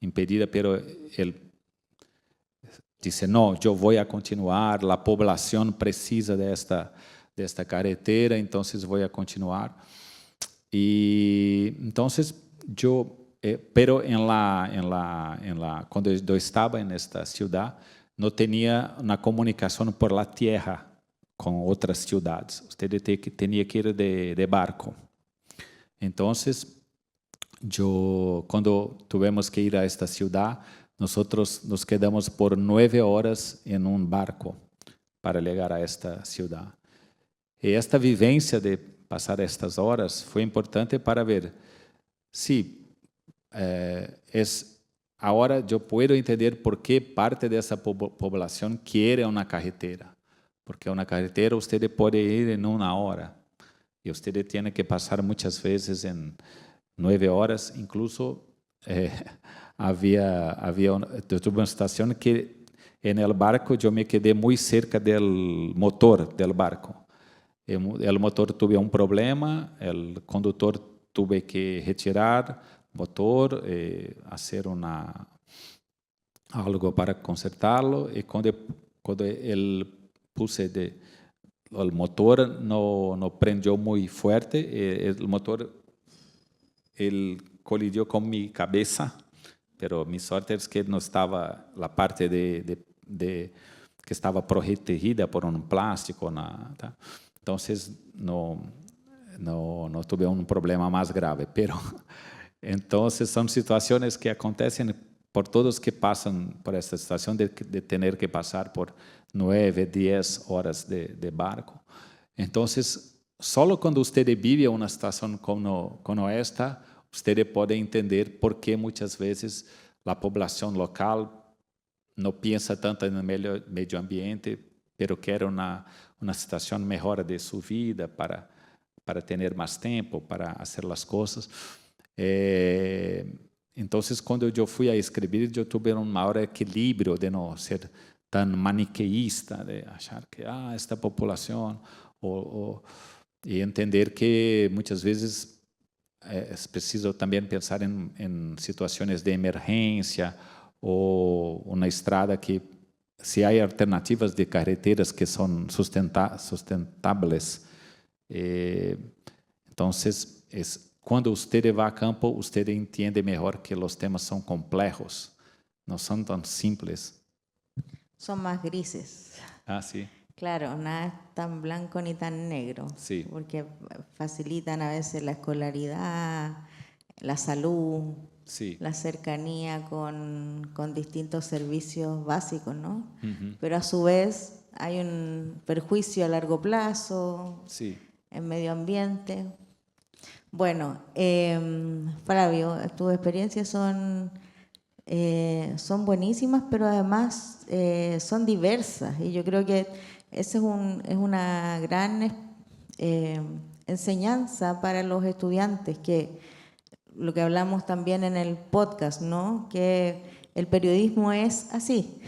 impedida, pero ele disse, não, eu vou a continuar, a população precisa desta carretera, então vou a continuar. E então pero quando eu estava nesta cidade, não tinha uma comunicação por la tierra com outras cidades. Você tinha que ir de barco. Então, quando tivemos que ir a esta cidade, nós nos quedamos por 9 horas em barco para chegar a esta cidade. E esta vivência de passar estas horas foi importante para ver se agora eu posso entender por que parte dessa população quer uma carretera. Porque uma carretera você pode ir em 1 hora e você tem que passar muitas vezes em 9 horas, incluso tuve uma situação que no barco eu me quedei muito cerca do motor do barco. O motor teve um problema, o condutor teve que retirar o motor, fazer algo para consertá-lo, e quando ele puse o motor não prendeu muito forte, o motor colidiu com minha cabeça. Pero mi sorte es que no estaba la parte que estaba protegida por un plástico. Entonces, no tuve un problema más grave. Pero entonces son situaciones que acontecen por todos que pasan por esta situación de tener que pasar por 9, 10 horas de barco. Entonces, solo cuando usted vive una situación como esta, usted puede entender por qué muchas veces la población local no piensa tanto en el medio ambiente, pero quiere una situación mejor de su vida para tener más tiempo, para hacer las cosas. Entonces, cuando yo fui a escribir, yo tuve un maior equilibrio de no ser tan maniqueísta, de achar que esta población, y entender que muchas veces es preciso también pensar en situaciones de emergencia o una estrada que, si hay alternativas de carreteras que son sustentables, entonces cuando usted va a campo, usted entiende mejor que los temas son complejos, no son tan simples. Son más grises. Sí. Claro, nada es tan blanco ni tan negro, Sí. Porque facilitan a veces la escolaridad, la salud, Sí. la cercanía con distintos servicios básicos, ¿no? Pero a su vez hay un perjuicio a largo plazo, Sí. en medio ambiente. Bueno, Flavio, tus experiencias son buenísimas, pero además son diversas, y yo creo que esa es una gran enseñanza para los estudiantes, que lo que hablamos también en el podcast, ¿no? Que el periodismo es así.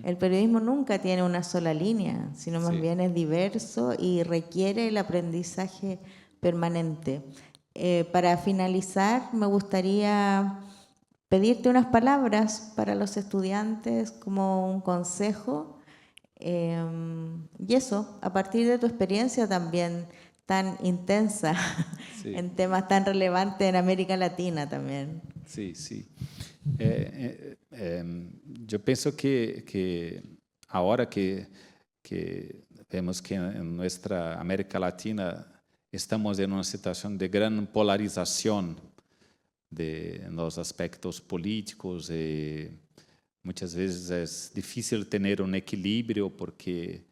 El periodismo nunca tiene una sola línea, sino más bien es diverso y requiere el aprendizaje permanente. Para finalizar, me gustaría pedirte unas palabras para los estudiantes como un consejo. Y eso, a partir de tu experiencia también tan intensa en temas tan relevantes en América Latina también. Sí, sí. Yo pienso que ahora que vemos que en nuestra América Latina estamos en una situación de gran polarización de los aspectos políticos, muchas veces es difícil tener un equilibrio porque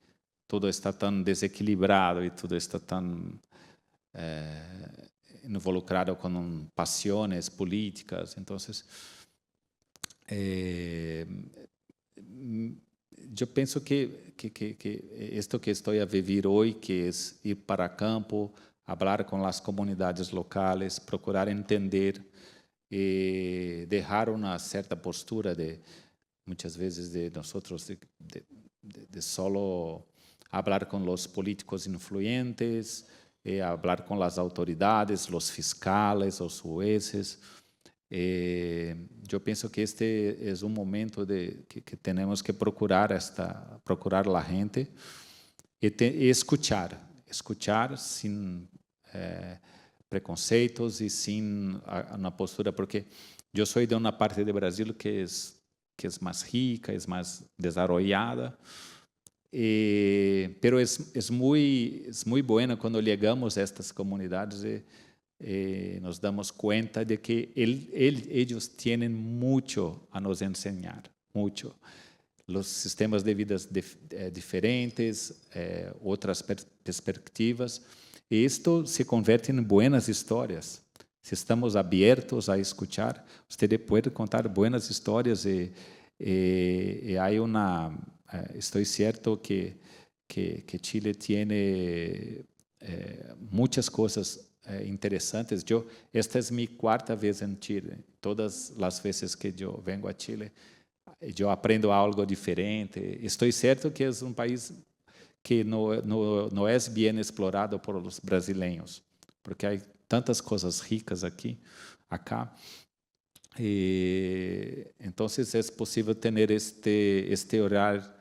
todo está tan desequilibrado y todo está tan involucrado con pasiones políticas. Entonces, yo pienso que esto que estoy a vivir hoy, que es ir para campo, hablar con las comunidades locales, procurar entender, dejar una cierta postura de muchas veces de nosotros de solo hablar con los políticos influyentes, hablar con las autoridades, los fiscales, los jueces. Yo pienso que este es un momento que tenemos que procurar la gente y escuchar sin preconceitos y sin una postura, porque yo soy de una parte de Brasil que es más rica, es más desarrollada, pero es muy bueno cuando llegamos a estas comunidades nos damos cuenta de que ellos tienen mucho a nos enseñar, mucho. Los sistemas de vida diferentes, otras perspectivas, y esto se convierte en buenas historias. Si estamos abiertos a escuchar, usted puede contar buenas historias y hay estoy cierto que Chile tiene muchas cosas interesantes. Esta es mi cuarta vez en Chile. Todas las veces que yo vengo a Chile, yo aprendo algo diferente. Estoy cierto que es un país que no es bien explorado por los brasileños, porque hay tantas cosas ricas acá. Entonces es posible tener este olhar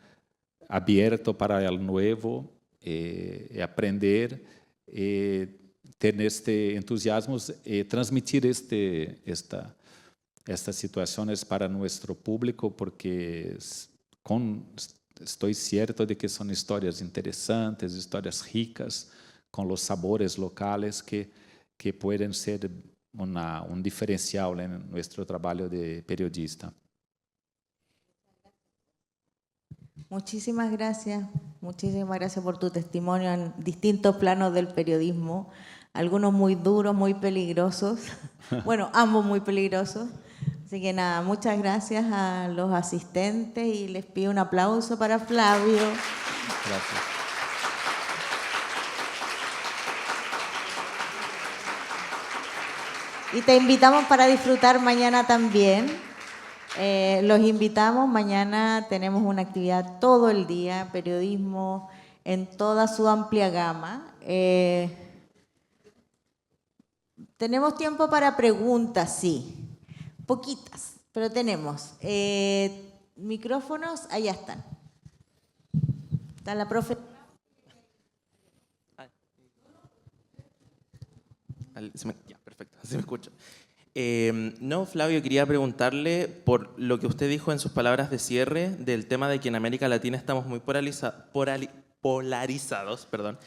abierto para el nuevo, aprender, tener este entusiasmo, transmitir estas situaciones para nuestro público, porque estoy cierto de que son historias interesantes, historias ricas, con los sabores locales que pueden ser un diferencial en nuestro trabajo de periodista. Muchísimas gracias por tu testimonio en distintos planos del periodismo, algunos muy duros, muy peligrosos, bueno, ambos muy peligrosos. Así que nada, muchas gracias a los asistentes y les pido un aplauso para Flavio. Gracias. Y te invitamos para disfrutar mañana también. Los invitamos, mañana tenemos una actividad todo el día, periodismo en toda su amplia gama. Tenemos tiempo para preguntas, sí, poquitas, pero tenemos. Micrófonos, allá están. Está la profe. Ya, perfecto, así me escucho. No, Flavio, quería preguntarle por lo que usted dijo en sus palabras de cierre del tema de que en América Latina estamos muy polarizados. Perdón.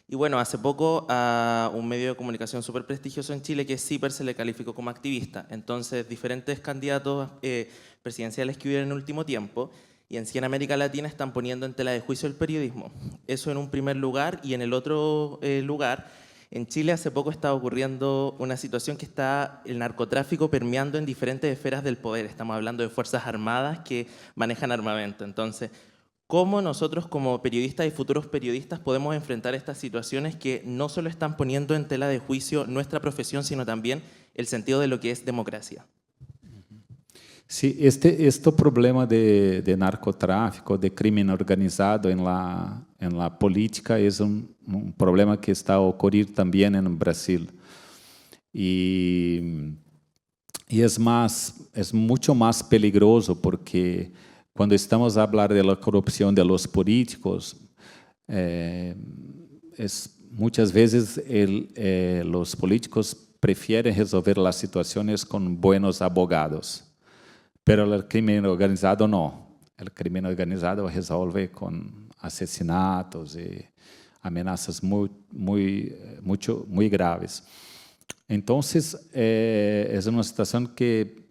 Y bueno, hace poco a un medio de comunicación súper prestigioso en Chile, que es CIPER, se le calificó como activista. Entonces, diferentes candidatos presidenciales que hubieron en el último tiempo y en sí en América Latina están poniendo en tela de juicio el periodismo. Eso en un primer lugar, y en el otro lugar, en Chile hace poco está ocurriendo una situación que está el narcotráfico permeando en diferentes esferas del poder. Estamos hablando de fuerzas armadas que manejan armamento. Entonces, ¿cómo nosotros como periodistas y futuros periodistas podemos enfrentar estas situaciones que no solo están poniendo en tela de juicio nuestra profesión, sino también el sentido de lo que es democracia? Sí, este problema de narcotráfico, de crimen organizado en la política es un problema que está a ocurrir también en Brasil. Y es mucho más peligroso porque cuando estamos a hablar de la corrupción de los políticos, muchas veces los políticos prefieren resolver las situaciones con buenos abogados. Pero el crimen organizado no. El crimen organizado resolve con asesinatos y amenazas muy graves. Entonces, es una situación que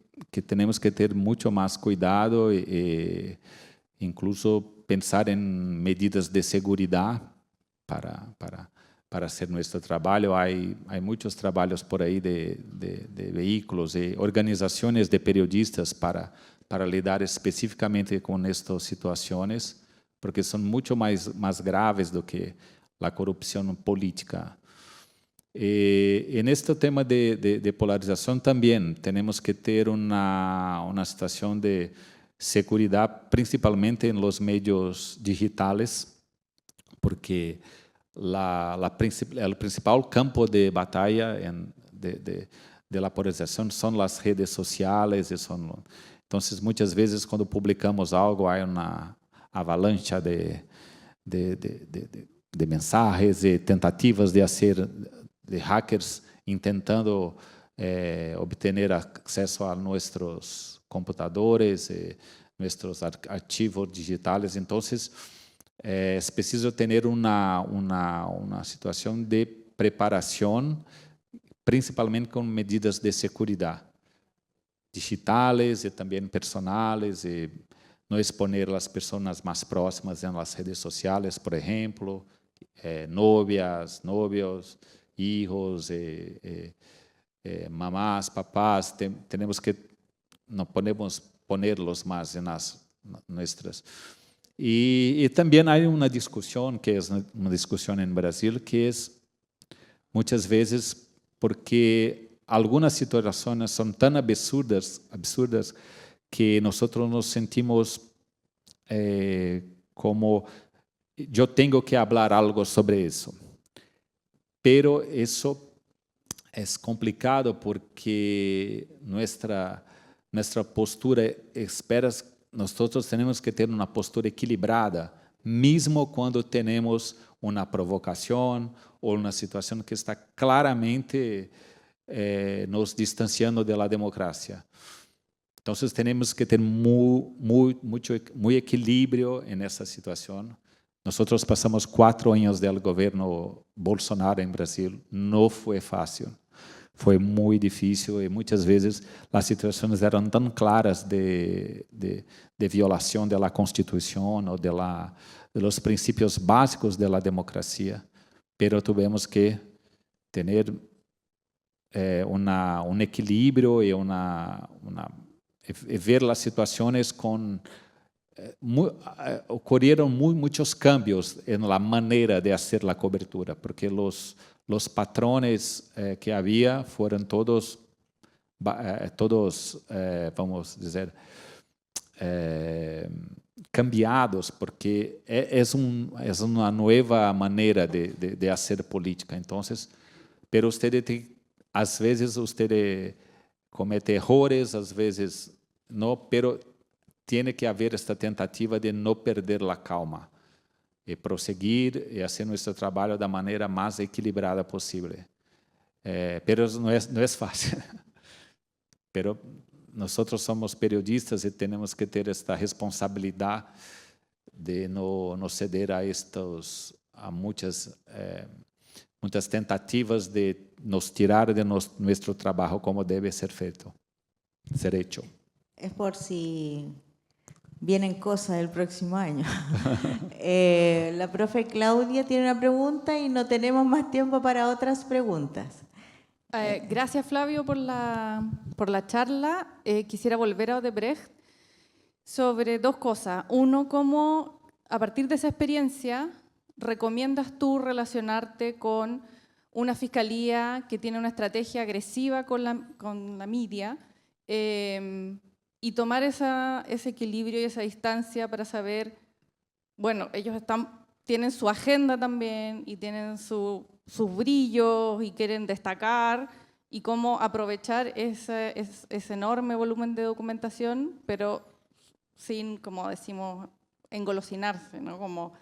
tenemos que tener mucho más cuidado e incluso pensar en medidas de seguridad para hacer nuestro trabajo. Hay muchos trabajos por ahí de vehículos y organizaciones de periodistas para lidar específicamente con estas situaciones, porque son mucho más graves do que la corrupción política. En este tema de polarización también tenemos que tener una situación de seguridad, principalmente en los medios digitales, porque el principal campo de batalla de la polarización son las redes sociales. Entonces, muchas veces cuando publicamos algo, hay una avalancha de mensajes y tentativas de hackers intentando obtener acceso a nuestros computadores, nuestros archivos digitales. Entonces, es preciso tener una situación de preparación, principalmente con medidas de seguridad digitales y también personales, y no exponer a las personas más próximas en las redes sociales, por ejemplo, novias, novios, hijos, mamás, papás. Tenemos que no podemos ponerlos más en nuestras. Y también hay una discusión, que es una discusión en Brasil, que es muchas veces porque algunas situaciones son tan absurdas que nosotros nos sentimos como yo tengo que hablar algo sobre eso. Pero eso es complicado porque nuestra postura espera. Nosotros tenemos que tener una postura equilibrada, mismo cuando tenemos una provocación o una situación que está claramente nos distanciando de la democracia. Entonces tenemos que tener muy equilibrio en esa situación. Nosotros pasamos 4 años del gobierno Bolsonaro en Brasil, no fue fácil. Foi muito difícil e muitas vezes as situações eram tão claras de violação da Constituição ou de los princípios básicos da democracia, pero tuvimos que ter um equilíbrio e ver as situações com ocorreram muitos cambios na maneira de fazer a cobertura, porque os patrones que havia foram todos, vamos dizer, cambiados, porque é uma nova maneira de fazer política. Então, pero usted tem, às vezes usted comete errores, às vezes não, pero tem que haver esta tentativa de não perder a calma e prosseguir e fazer nosso trabalho da maneira mais equilibrada possível. Pero não é fácil. Pero nós somos periodistas e temos que ter esta responsabilidade de não ceder a muitas tentativas de nos tirar de nosso trabalho como deve ser feito, ser hecho. Es por si vienen cosas el próximo año. La profe Claudia tiene una pregunta y no tenemos más tiempo para otras preguntas. Gracias, Flavio, por la charla. Quisiera volver a Odebrecht sobre dos cosas. Uno, cómo a partir de esa experiencia recomiendas tú relacionarte con una fiscalía que tiene una estrategia agresiva con la media y tomar ese equilibrio y esa distancia para saber, bueno, ellos tienen su agenda también y tienen sus brillos y quieren destacar, y cómo aprovechar ese enorme volumen de documentación, pero sin, como decimos, engolosinarse, ¿no?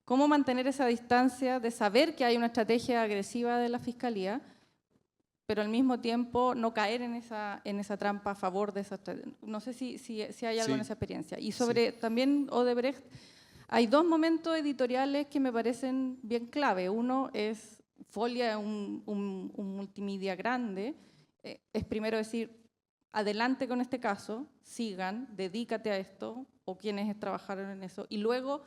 Cómo mantener esa distancia de saber que hay una estrategia agresiva de la Fiscalía, pero al mismo tiempo no caer en esa trampa a favor de esa estrategia. No sé si hay algo en esa experiencia. Y sobre también Odebrecht, hay dos momentos editoriales que me parecen bien clave. Uno es Folia, un multimedia grande, es primero decir, adelante con este caso, sigan, dedícate a esto, o quienes trabajaron en eso, y luego,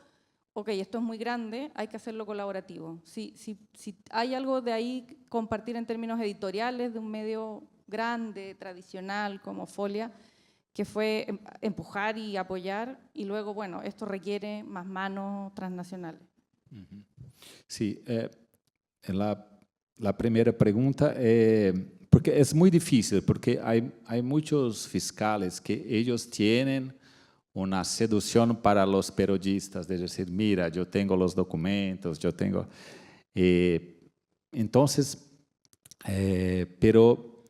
ok, esto es muy grande, hay que hacerlo colaborativo. Si hay algo de ahí compartir en términos editoriales de un medio grande, tradicional como Folia, que fue empujar y apoyar, y luego, bueno, esto requiere más manos transnacionales. Sí, la primera pregunta, porque es muy difícil, porque hay muchos fiscales que ellos tienen una seducción para los periodistas, de decir, mira, yo tengo los documentos, yo tengo... entonces, pero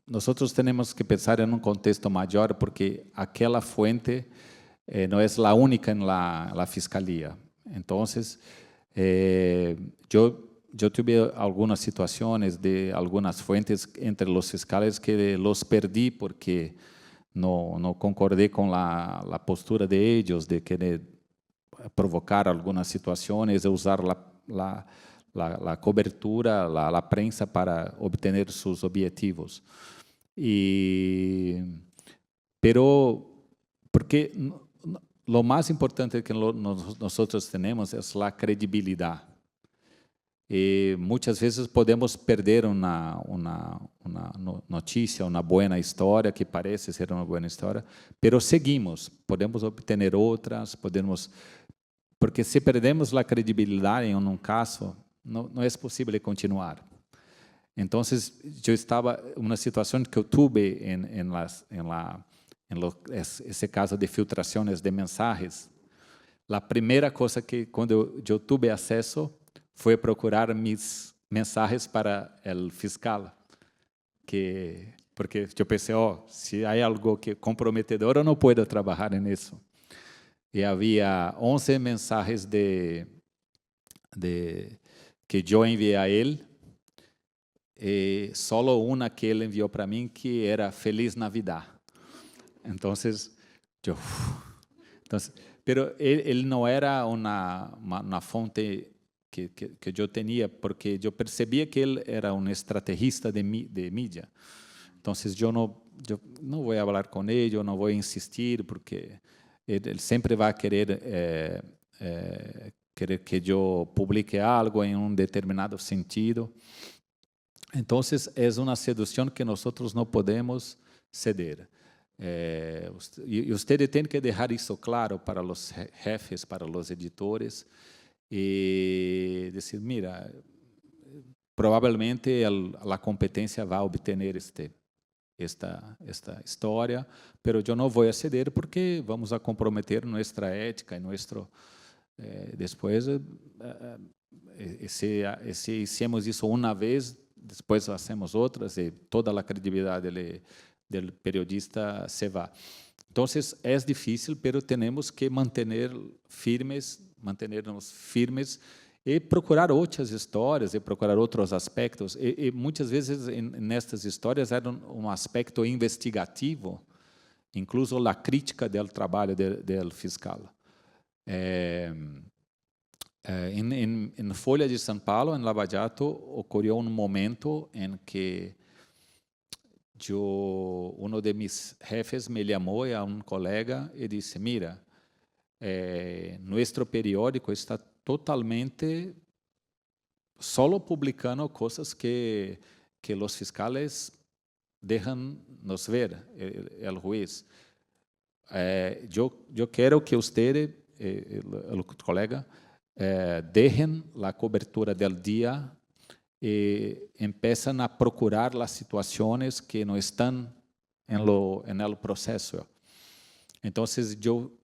nosotros tenemos que pensar en un contexto mayor, porque aquella fuente no es la única en la fiscalía. Entonces, yo tuve algunas situaciones de algunas fuentes entre los fiscales que los perdí porque no concordé con la postura de ellos de querer provocar algunas situaciones e usar la cobertura, la prensa para obtener sus objetivos. Pero porque lo más importante que nosotros tenemos es la credibilidad. Y muchas veces podemos perder una noticia, una buena historia, que parece ser una buena historia, pero seguimos, podemos obtener otras, porque si perdemos la credibilidad en un caso, no es posible continuar. Entonces, yo estaba en una situación que yo tuve en ese caso de filtraciones de mensajes. La primera cosa que cuando yo tuve acceso fue procurar mis mensajes para el fiscal, porque yo pensé, si hay algo que comprometedor, yo no puedo trabajar en eso. Y había 11 mensajes que yo envié a él, y solo una que él envió para mí, que era Feliz Navidad. Entonces, pero él no era una fuente que yo tenía, porque yo percibía que él era un estrategista de mídia. Entonces yo no voy a hablar con él, yo no voy a insistir, porque él siempre va a querer que yo publique algo en un determinado sentido. Entonces es una seducción que nosotros no podemos ceder. E ustedes têm que deixar isso claro para os jefes, para os editores, e dizer, mira, provavelmente a competência vai obter esta história, pero eu não vou ceder porque vamos a comprometer nossa ética e nosso... depois, se hicimos isso uma vez, depois fazemos outras e toda a credibilidade del periodista se va. Entonces, es difícil, pero tenemos que mantenernos firmes e procurar outras histórias, e procurar outros aspectos. E muitas vezes, nestas histórias, era um aspecto investigativo, incluso a crítica do trabalho do fiscal. Em Folha de São Paulo, em Lava Jato, ocorreu um momento em que uno de mis jefes me llamó a un colega y dice, mira, nuestro periódico está totalmente solo publicando cosas que los fiscales dejan nos ver, el juez. Yo quiero que ustedes, el colega, dejen la cobertura del día e empiezan a procurar as situações que não estão no processo. Então,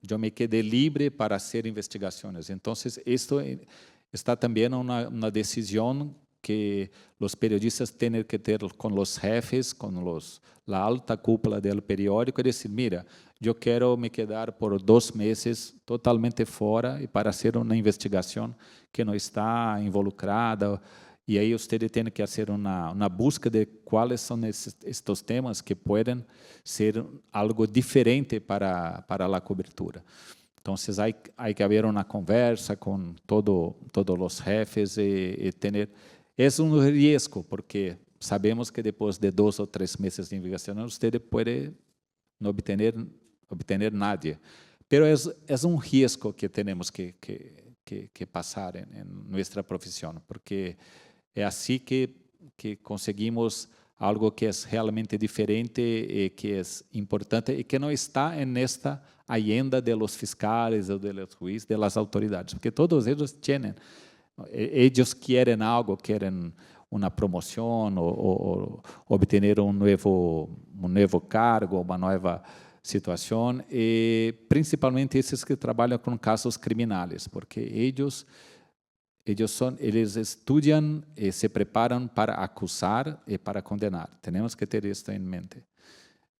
eu me quedei livre para fazer investigações. Então, isto está também uma decisão que os periodistas têm que ter com os jefes, com a alta cúpula do periódico, e dizer, mira, eu quero me quedar por 2 meses totalmente fora e para fazer uma investigação que não está involucrada. E aí vocês têm que fazer uma busca de quais são estes temas que podem ser algo diferente para a cobertura. Então, há que haver uma conversa com todos os jefes e ter... É risco, porque sabemos que depois de 2 ou 3 meses de investigação, você pode não obter nada. Mas é risco que temos que passar em nossa profissão, porque é assim que conseguimos algo que é realmente diferente e que é importante e que não está nesta agenda de los fiscales ou de los juízes, de las autoridades, porque todos eles querem algo, querem uma promoção ou obter um novo cargo, uma nova situação, e principalmente esses que trabalham com casos criminais, porque eles estudam e se preparam para acusar e para condenar. Temos que ter isso em mente.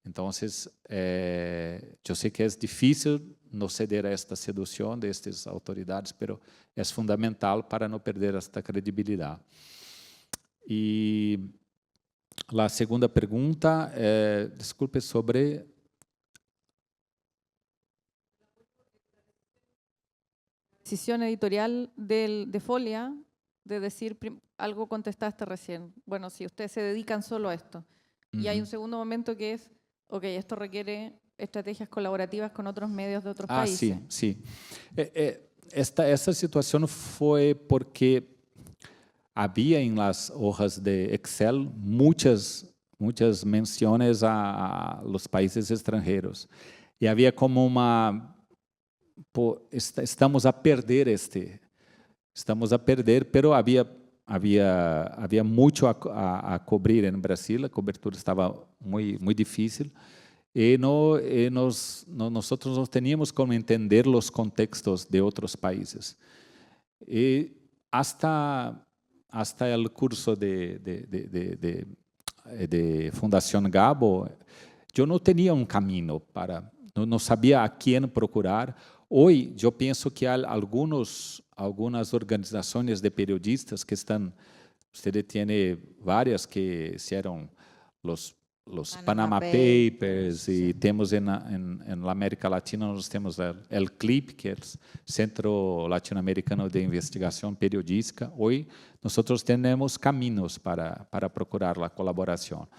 Então, eu sei que é difícil não ceder a esta sedução destas autoridades, mas é fundamental para não perder esta credibilidade. E a segunda pergunta, desculpe, sobre... Decisión editorial de Folia, de decir, algo contestaste recién, bueno, si ustedes se dedican solo a esto. Y hay un segundo momento que es, ok, esto requiere estrategias colaborativas con otros medios de otros países. Sí. Esta situación fue porque había en las hojas de Excel muchas menciones a los países extranjeros. Y había como uma... estamos a perder pero havia muito a cobrir em Brasil, a cobertura estava muito difícil e nós não tínhamos como entender os contextos de outros países. E hasta o curso de Fundação Gabo, eu não tinha um caminho para, não sabia a quem procurar. Hoje, eu penso que há algumas organizações de periodistas que estão... Você tem várias que eram os los Panama Panama Papers, y tenemos en la América Latina, nós temos el CLIP, que es Centro Latinoamericano de Investigación Periodística. Hoy nosotros tenemos caminos para procurar la colaboración.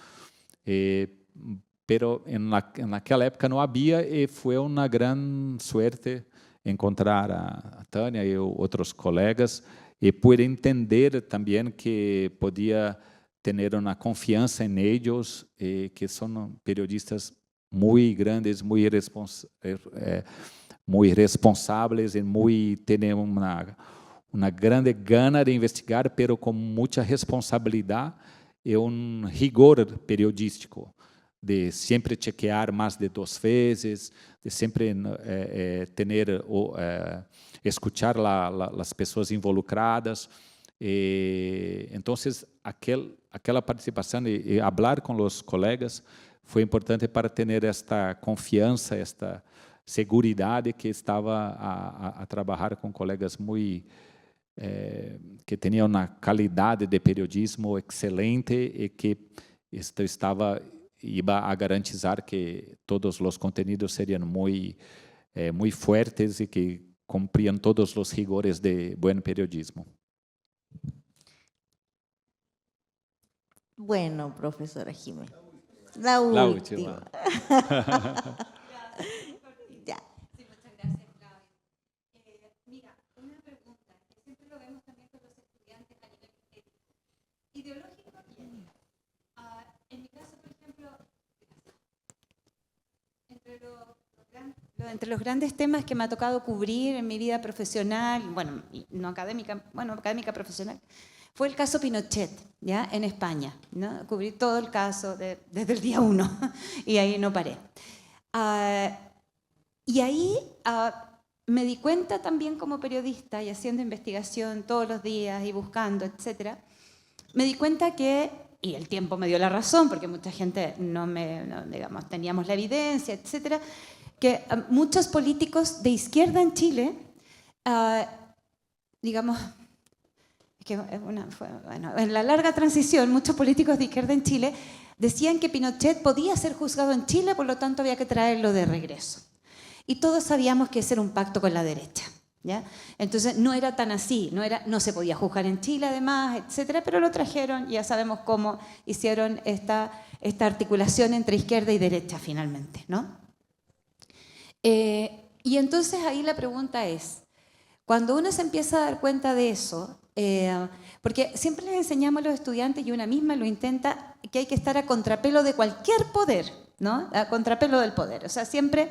Pero en aquella época no había, y fue una gran suerte encontrar a Tânia y otros colegas, y pude entender también que podía tener una confianza en ellos, que son periodistas muy grandes, muy responsables, y tienen una grande gana de investigar, pero con mucha responsabilidad y un rigor periodístico, de siempre chequear más de 2 veces, de siempre escuchar las pessoas involucradas. Entonces, aquela participação e falar com os colegas foi importante para ter esta confiança, esta segurança que estava a trabalhar com colegas muito que tinham uma qualidade de periodismo excelente, e que isto iba a garantizar que todos os conteúdos seriam muito fuertes e que cumpriam todos os rigores de bom periodismo. Bueno, profesora Jiménez. La La última. última. Ya. Sí, muchas gracias, Claudia. Mira, una pregunta, que siempre lo vemos también con los estudiantes a nivel ideológico. En mi caso, por ejemplo, entre los grandes temas que me ha tocado cubrir en mi vida profesional, bueno, no académica, bueno, académica profesional, fue el caso Pinochet, ¿ya? En España, ¿no? Cubrí todo el caso desde el día 1 y ahí no paré. Y ahí me di cuenta también como periodista y haciendo investigación todos los días y buscando, etcétera, me di cuenta que, y el tiempo me dio la razón, porque mucha gente digamos, teníamos la evidencia, etcétera, que muchos políticos de izquierda en Chile, digamos, en la larga transición, muchos políticos de izquierda en Chile decían que Pinochet podía ser juzgado en Chile, por lo tanto había que traerlo de regreso. Y todos sabíamos que ese era un pacto con la derecha, ¿ya? Entonces no era tan así, no se podía juzgar en Chile además, etcétera, pero lo trajeron, y ya sabemos cómo hicieron esta articulación entre izquierda y derecha finalmente, ¿no? Y entonces ahí la pregunta es, cuando uno se empieza a dar cuenta de eso, porque siempre les enseñamos a los estudiantes, y una misma lo intenta, que hay que estar a contrapelo de cualquier poder, ¿no? A contrapelo del poder, o sea, siempre.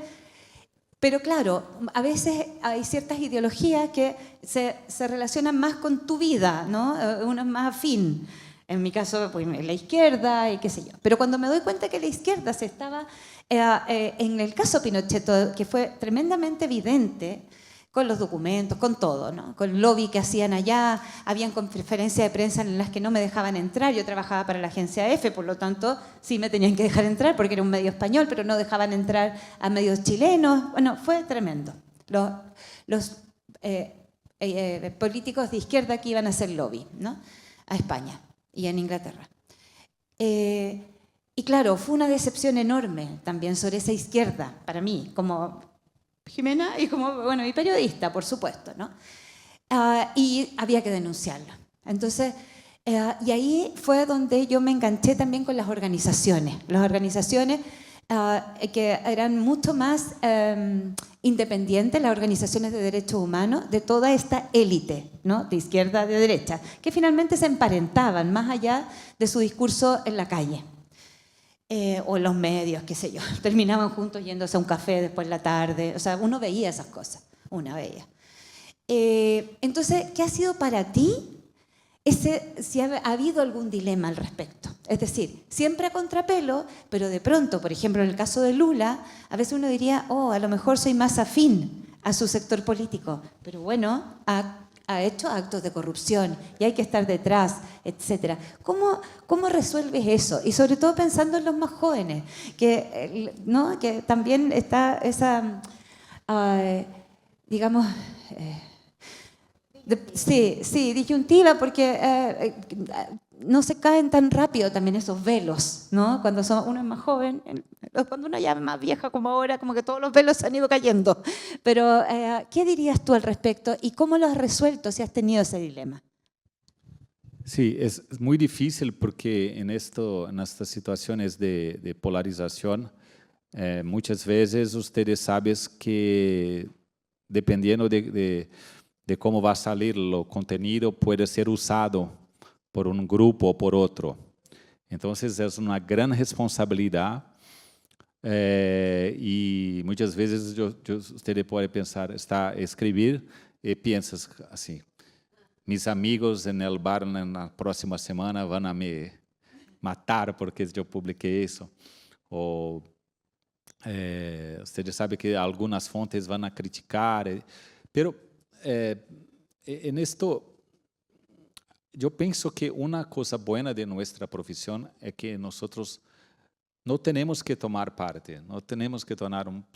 Pero claro, a veces hay ciertas ideologías que se relacionan más con tu vida, ¿no? Uno es más afín. En mi caso, pues la izquierda y qué sé yo. Pero cuando me doy cuenta que la izquierda se estaba, en el caso Pinochet, que fue tremendamente evidente, con los documentos, con todo, ¿no? Con el lobby que hacían allá, habían conferencias de prensa en las que no me dejaban entrar, yo trabajaba para la agencia EFE, por lo tanto sí me tenían que dejar entrar porque era un medio español, pero no dejaban entrar a medios chilenos, bueno, fue tremendo. Los políticos de izquierda que iban a hacer lobby, ¿no? A España y en Inglaterra. Y claro, fue una decepción enorme también sobre esa izquierda, para mí, como Jimena y como, bueno, y periodista, por supuesto, ¿no? Y había que denunciarlo. Entonces, y ahí fue donde yo me enganché también con las organizaciones que eran mucho más independientes, las organizaciones de derechos humanos, de toda esta élite, ¿no? De izquierda, de derecha, que finalmente se emparentaban más allá de su discurso en la calle. O en los medios, qué sé yo, terminaban juntos yéndose a un café después de la tarde, o sea, uno veía esas cosas, una veía. Entonces, ¿qué ha sido para ti si ha habido algún dilema al respecto? Es decir, siempre a contrapelo, pero de pronto, por ejemplo, en el caso de Lula, a veces uno diría, a lo mejor soy más afín a su sector político, pero bueno, ha hecho actos de corrupción y hay que estar detrás, etc. ¿Cómo resuelves eso? Y sobre todo pensando en los más jóvenes, ¿no? Que también está esa, digamos, sí, disyuntiva, porque no se caen tan rápido también esos velos, ¿no? Cuando uno es más joven, cuando uno ya es más vieja como ahora, como que todos los velos se han ido cayendo. Pero, ¿qué dirías tú al respecto y cómo lo has resuelto si has tenido ese dilema? Sí, es muy difícil porque en estas situaciones de polarización, muchas veces ustedes saben que dependiendo de cómo va a salir el contenido, puede ser usado por un grupo o por otro. Entonces es una gran responsabilidad y muchas veces usted puede pensar, está a escribir y piensas así, mis amigos en el bar na próxima semana van a me matar porque eu publiquei isso. Ou você sabe que algumas fontes vão a criticar, pero en esto eu penso que uma coisa boa de nossa profissão é que nós não temos que tomar parte, não temos que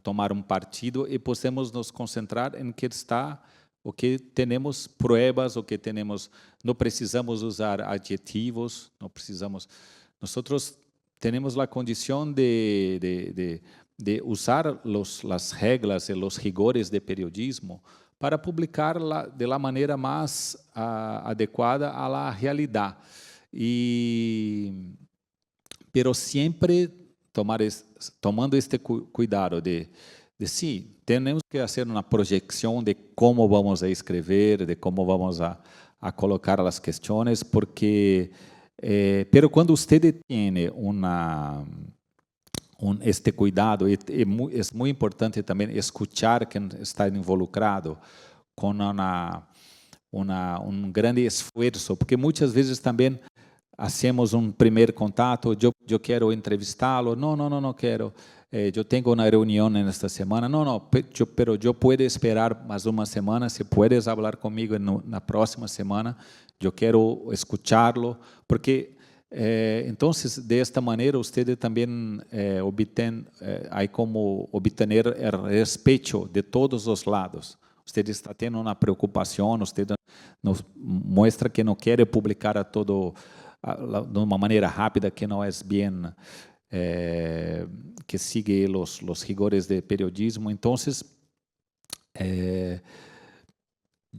tomar um partido e podemos nos concentrar em que está o que temos pruebas, o que temos, não precisamos usar adjetivos, não precisamos. Nós temos a condição de usar as regras e os rigores de periodismo para publicar de la maneira mais adequada à la realidade. Pero sempre tomando este cuidado de sim, temos que fazer uma projeção de como vamos a escrever, de como vamos a colocar as questões, porque, pero quando você tem este cuidado, é muito importante também escutar quem está involucrado com grande esforço, porque muitas vezes também hacemos primeiro contato, eu quero entrevistá-lo, não quero. Eu tenho uma reunião nesta semana. Não, pero eu posso esperar mais uma semana. Se puedes falar comigo na próxima semana, eu quero escuchá-lo, porque então, desta maneira, você também obtém, como obter o respeito de todos os lados. Você está tendo uma preocupação, você nos mostra que não quer publicar todo de uma maneira rápida, que não é bem. Que sigue los rigores de periodismo. Entonces,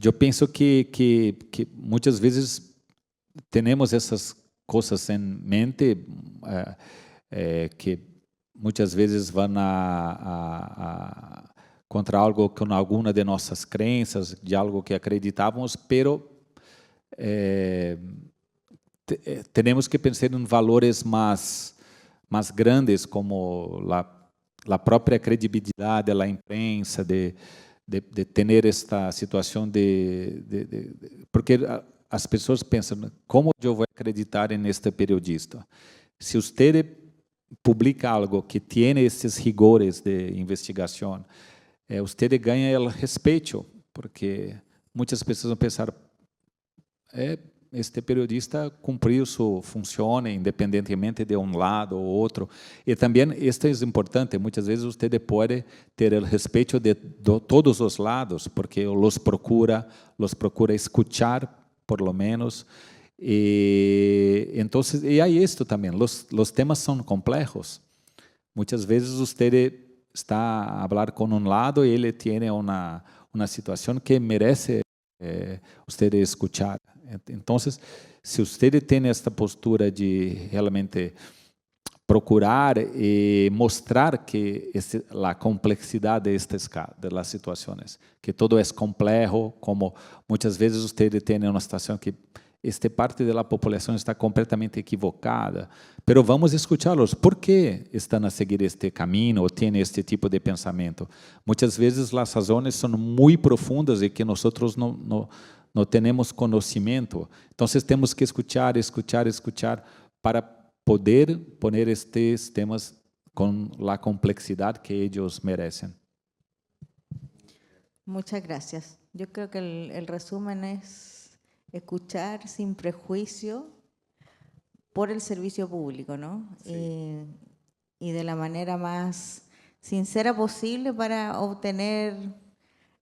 eu penso que muitas vezes temos essas coisas em mente que muitas vezes vão contra algo com alguma de nossas crenças, de algo que acreditávamos, pero temos que pensar em valores mais grandes, como a própria credibilidade da imprensa, de ter esta situação porque as pessoas pensam, como eu vou acreditar neste periodista? Se você publica algo que tem esses rigores de investigação, você ganha o respeito, porque muitas pessoas vão pensar, este periodista cumpriu sua função, independentemente de lado ou outro. E também, isto é importante, muitas vezes você pode ter o respeito de todos os lados, porque los procura escuchar, por lo menos. Então, e aí isto também, os temas são complexos. Muitas vezes você está a falar com lado e ele tem uma situação que merece você escuchar. Então, se você tem esta postura de realmente procurar e mostrar que a complexidade das situações, que todo é complexo, como muitas vezes você tem uma situação que esta parte da população está completamente equivocada, pero vamos escuchá-los. ¿Por que estão a seguir este caminho ou têm este tipo de pensamento? Muitas vezes as razões são muito profundas e que nós não temos conhecimento. Então, temos que escuchar para poder poner estes temas com a complexidade que eles merecem. Muchas gracias. Yo creo que el resumen es escuchar sin prejuicio por el servicio público, ¿no? Sí. Y de la manera más sincera posible para obtener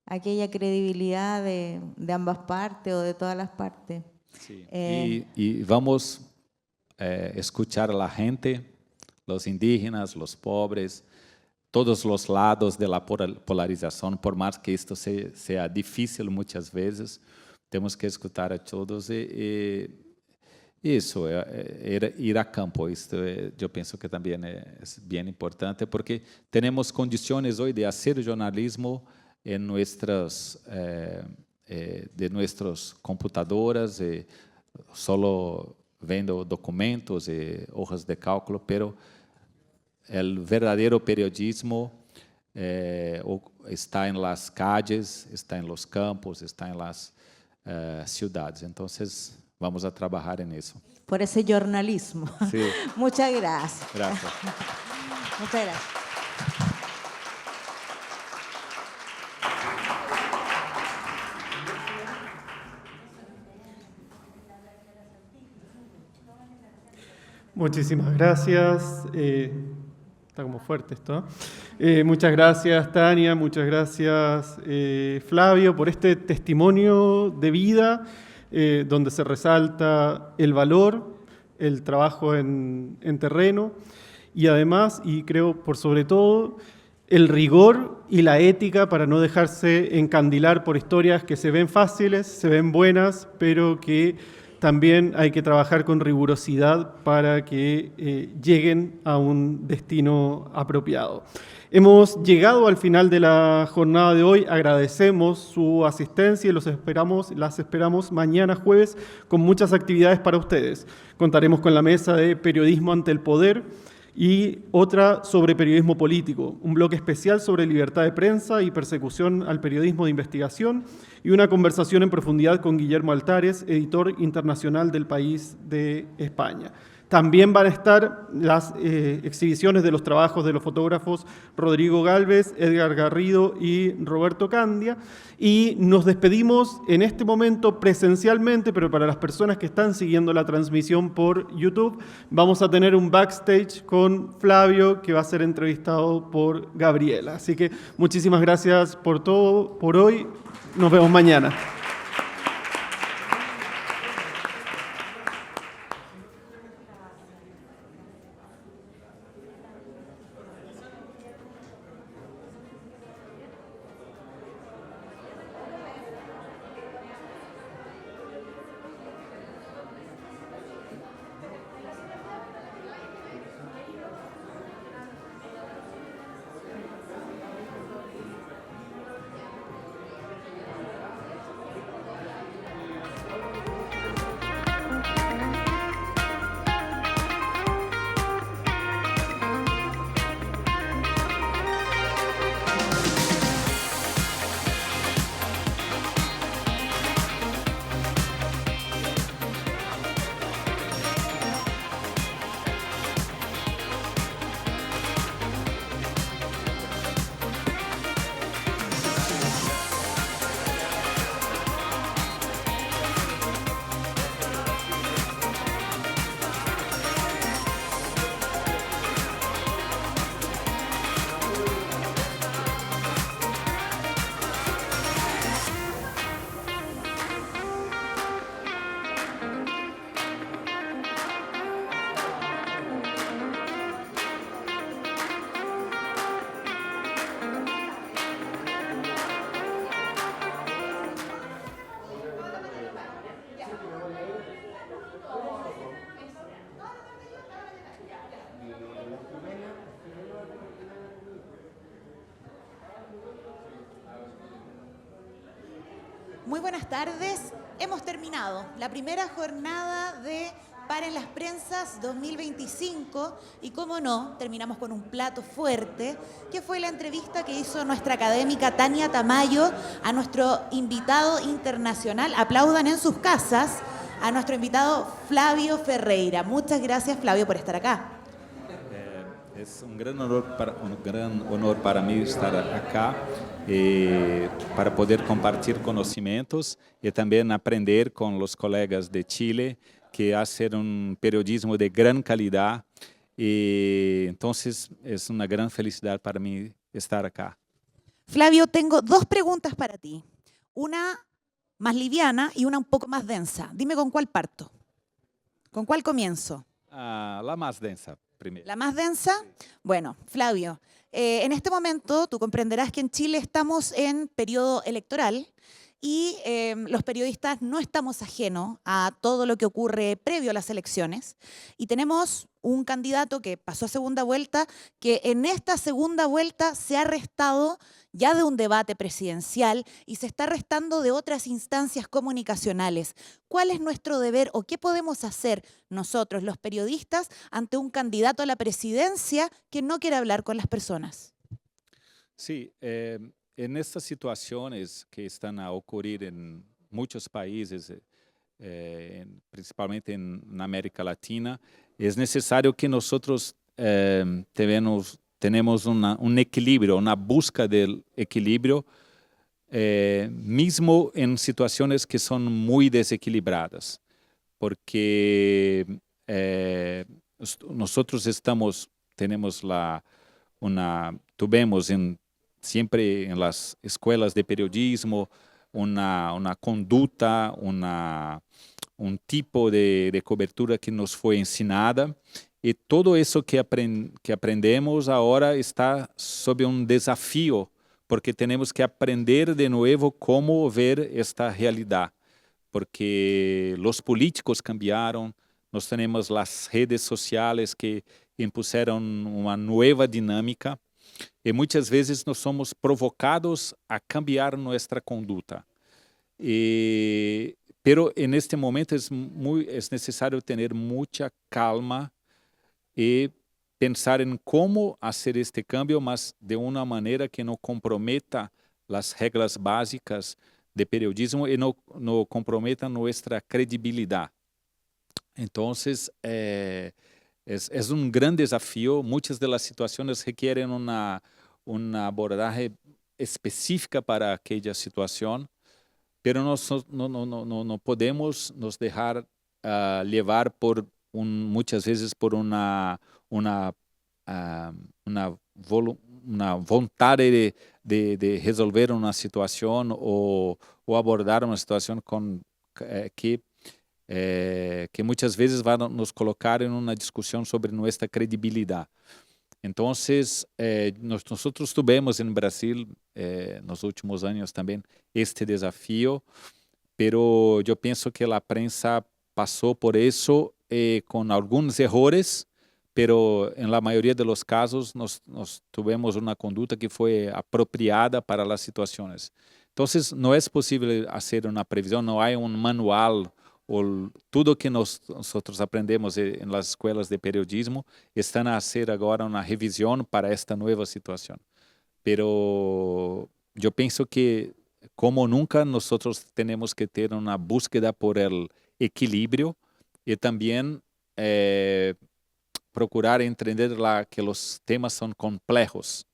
aquella credibilidad de ambas partes o de todas las partes. Sí. Y vamos escuchar a la gente, los indígenas, los pobres, todos los lados de la polarización, por más que esto sea difícil muchas veces, tenemos que escuchar a todos y isso, ir a campo. Isto eu penso que também é bem importante, porque temos condições hoje de fazer jornalismo em nossas de nossas computadoras, solo vendo documentos e hojas de cálculo, pero o verdadeiro periodismo está em las calles, está em los campos, está em las ciudades. Então, vamos a trabajar en eso. Por ese jornalismo. Sí. Muchas gracias. Gracias. Muchas gracias. Muchísimas gracias. Está como fuerte esto. Muchas gracias, Tania. Muchas gracias, Flavio, por este testimonio de vida donde se resalta el valor, el trabajo en terreno y además, y creo por sobre todo, el rigor y la ética para no dejarse encandilar por historias que se ven fáciles, se ven buenas, pero que también hay que trabajar con rigurosidad para que lleguen a un destino apropiado. Hemos llegado al final de la jornada de hoy. Agradecemos su asistencia y las esperamos mañana jueves con muchas actividades para ustedes. Contaremos con la mesa de Periodismo ante el Poder y otra sobre periodismo político, un bloque especial sobre libertad de prensa y persecución al periodismo de investigación y una conversación en profundidad con Guillermo Altares, editor internacional del País de España. También van a estar las exhibiciones de los trabajos de los fotógrafos Rodrigo Gálvez, Edgar Garrido y Roberto Candia. Y nos despedimos en este momento presencialmente, pero para las personas que están siguiendo la transmisión por YouTube, vamos a tener un backstage con Flavio, que va a ser entrevistado por Gabriela. Así que muchísimas gracias por todo por hoy. Nos vemos mañana. Muy buenas tardes. Hemos terminado la primera jornada de Paren las Prensas 2025 y, como no, terminamos con un plato fuerte, que fue la entrevista que hizo nuestra académica Tania Tamayo a nuestro invitado internacional. Aplaudan en sus casas a nuestro invitado Flavio Ferreira. Muchas gracias, Flavio, por estar acá. Es un gran honor para mí estar acá para poder compartir conocimientos y también aprender con los colegas de Chile que hacen un periodismo de gran calidad. Y entonces es una gran felicidad para mí estar acá. Flavio, tengo dos preguntas para ti. Una más liviana y una un poco más densa. Dime con cuál parto. ¿Con cuál comienzo? La más densa, primero. ¿La más densa? Bueno, Flavio, en este momento tú comprenderás que en Chile estamos en periodo electoral y los periodistas no estamos ajenos a todo lo que ocurre previo a las elecciones y tenemos un candidato que pasó a segunda vuelta, que en esta segunda vuelta se ha restado ya de un debate presidencial y se está restando de otras instancias comunicacionales. ¿Cuál es nuestro deber o qué podemos hacer nosotros, los periodistas, ante un candidato a la presidencia que no quiere hablar con las personas? Sí, en estas situaciones que están a ocurrir en muchos países, principalmente en América Latina, es necesario que nosotros tenemos un equilibrio, una búsqueda del equilibrio, mismo en situaciones que son muy desequilibradas, porque nosotros tuvimos siempre en las escuelas de periodismo una conduta, un tipo de cobertura que nos fue ensinada, y todo eso que aprendemos ahora está sob un desafío, porque tenemos que aprender de nuevo cómo ver esta realidad, porque los políticos cambiaron, nós tenemos las redes sociales que impusieron una nueva dinámica, y muchas veces nos somos provocados a cambiar nuestra conduta. Pero en este momento es necesario tener mucha calma y pensar en cómo hacer este cambio, mas de una manera que no comprometa las reglas básicas de periodismo y no comprometa nuestra credibilidad. Entonces, es un gran desafío. Muchas de las situaciones requieren una abordaje específica para aquella situación, pero no podemos nos dejar llevar muchas veces por una vontade de resolver uma situação ou abordar uma situação que muitas vezes vai nos colocar em uma discussão sobre nossa credibilidade. Então, nós tivemos em Brasil, nos últimos anos também, este desafio, pero eu penso que a prensa passou por isso com alguns erros, pero en la mayoría de los casos nos tuvimos una conducta que fue apropiada para las situaciones. Entonces, no es posible hacer una previsión, no hay un manual, o todo que nosotros aprendemos en las escuelas de periodismo están a hacer ahora una revisión para esta nueva situación. Pero yo pienso que, como nunca, nosotros tenemos que tener una búsqueda por el equilibrio y también procurar entender que los temas son complejos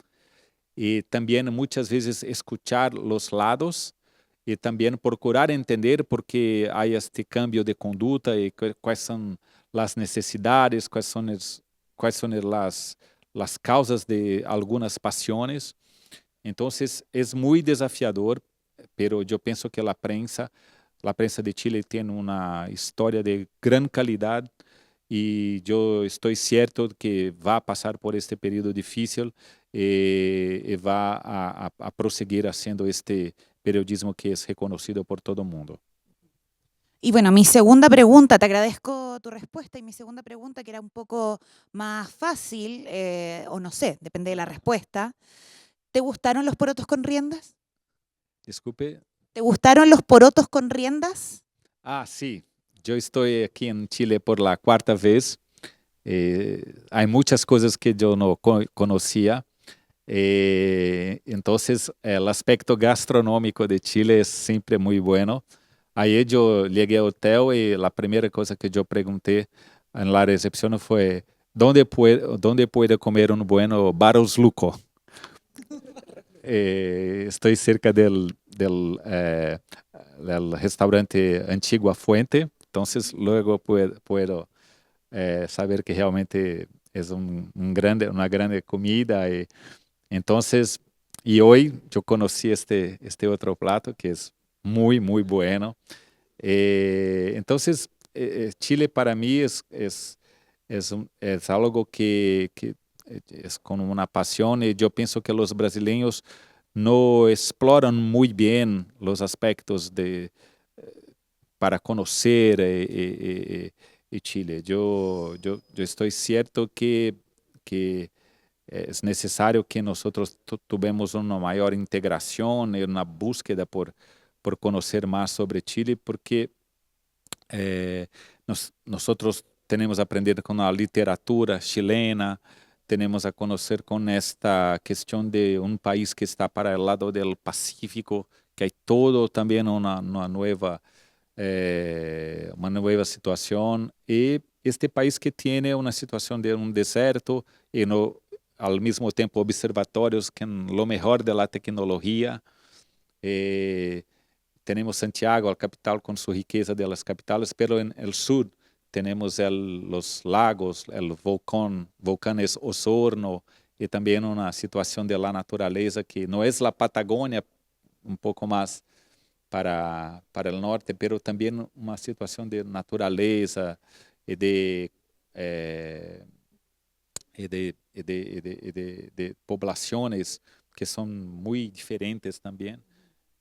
y también muchas veces escuchar los lados y también procurar entender por qué hay este cambio de conducta y cuáles son las necesidades, cuáles son las causas de algunas pasiones. Entonces es muy desafiador, pero yo pienso que la prensa de Chile tiene una historia de gran calidad y yo estoy cierto que va a pasar por este periodo difícil y va a proseguir haciendo este periodismo que es reconocido por todo el mundo. Y bueno, mi segunda pregunta, te agradezco tu respuesta, y mi segunda pregunta, que era un poco más fácil, o no sé, depende de la respuesta. ¿Te gustaron los porotos con riendas? Disculpe. ¿Te gustaron los porotos con riendas? Sí. Yo estoy aquí en Chile por la cuarta vez. Hay muchas cosas que yo no conocía. Entonces, el aspecto gastronómico de Chile es siempre muy bueno. Ayer yo llegué al hotel y la primera cosa que yo pregunté en la recepción fue ¿dónde puedo comer un bueno Barros Luco? Estoy cerca del restaurante Antigua Fuente. Entonces, luego puedo saber que realmente es una grande comida. Entonces, y hoy yo conocí este otro plato que es muy, muy bueno. Entonces, Chile para mí es es algo que es con una pasión y yo pienso que los brasileños no exploran muy bien los aspectos para conocer Chile. Yo estoy cierto que es necesario que nosotros tuvimos una mayor integración y una búsqueda por conocer más sobre Chile, porque nosotros tenemos a aprender con la literatura chilena, tenemos a conocer con esta cuestión de un país que está para el lado del Pacífico, que hay todo también una nueva situación, y este país que tiene una situación de un desierto y al mismo tiempo observatorios que lo mejor de la tecnología. Tenemos Santiago, la capital, con su riqueza de las capitales, pero en el sur tenemos los lagos, el volcán es Osorno, y también una situación de la naturaleza que no es la Patagonia, un poco más para el norte, pero también una situación de naturaleza y de poblaciones que son muy diferentes también.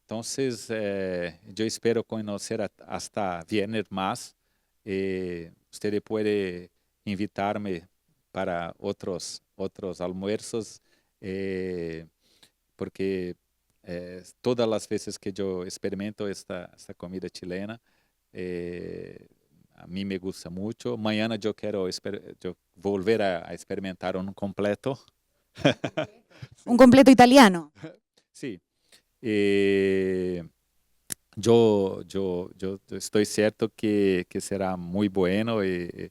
Entonces, yo espero conocer hasta viernes más. Usted puede invitarme para otros almuerzos, porque todas las veces que yo experimento esta comida chilena, a mí me gusta mucho. Mañana yo quiero volver a experimentar un completo. Un completo italiano. Sí. Yo estoy cierto que será muy bueno y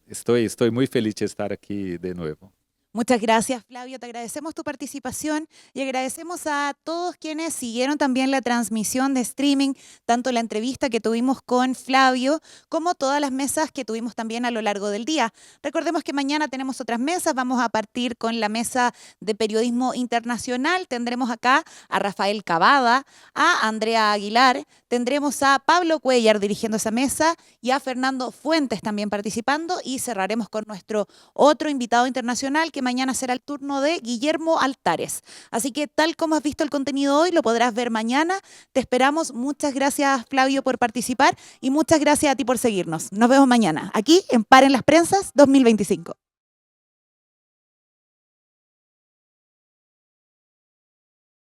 estoy muy feliz de estar aquí de nuevo. Muchas gracias, Flavio. Te agradecemos tu participación y agradecemos a todos quienes siguieron también la transmisión de streaming, tanto la entrevista que tuvimos con Flavio como todas las mesas que tuvimos también a lo largo del día. Recordemos que mañana tenemos otras mesas. Vamos a partir con la mesa de periodismo internacional. Tendremos acá a Rafael Cavada, a Andrea Aguilar, tendremos a Pablo Cuellar dirigiendo esa mesa y a Fernando Fuentes también participando, y cerraremos con nuestro otro invitado internacional, que mañana será el turno de Guillermo Altares. Así que tal como has visto el contenido hoy, lo podrás ver mañana. Te esperamos. Muchas gracias, Flavio, por participar, y muchas gracias a ti por seguirnos. Nos vemos mañana aquí en Paren las Prensas 2025.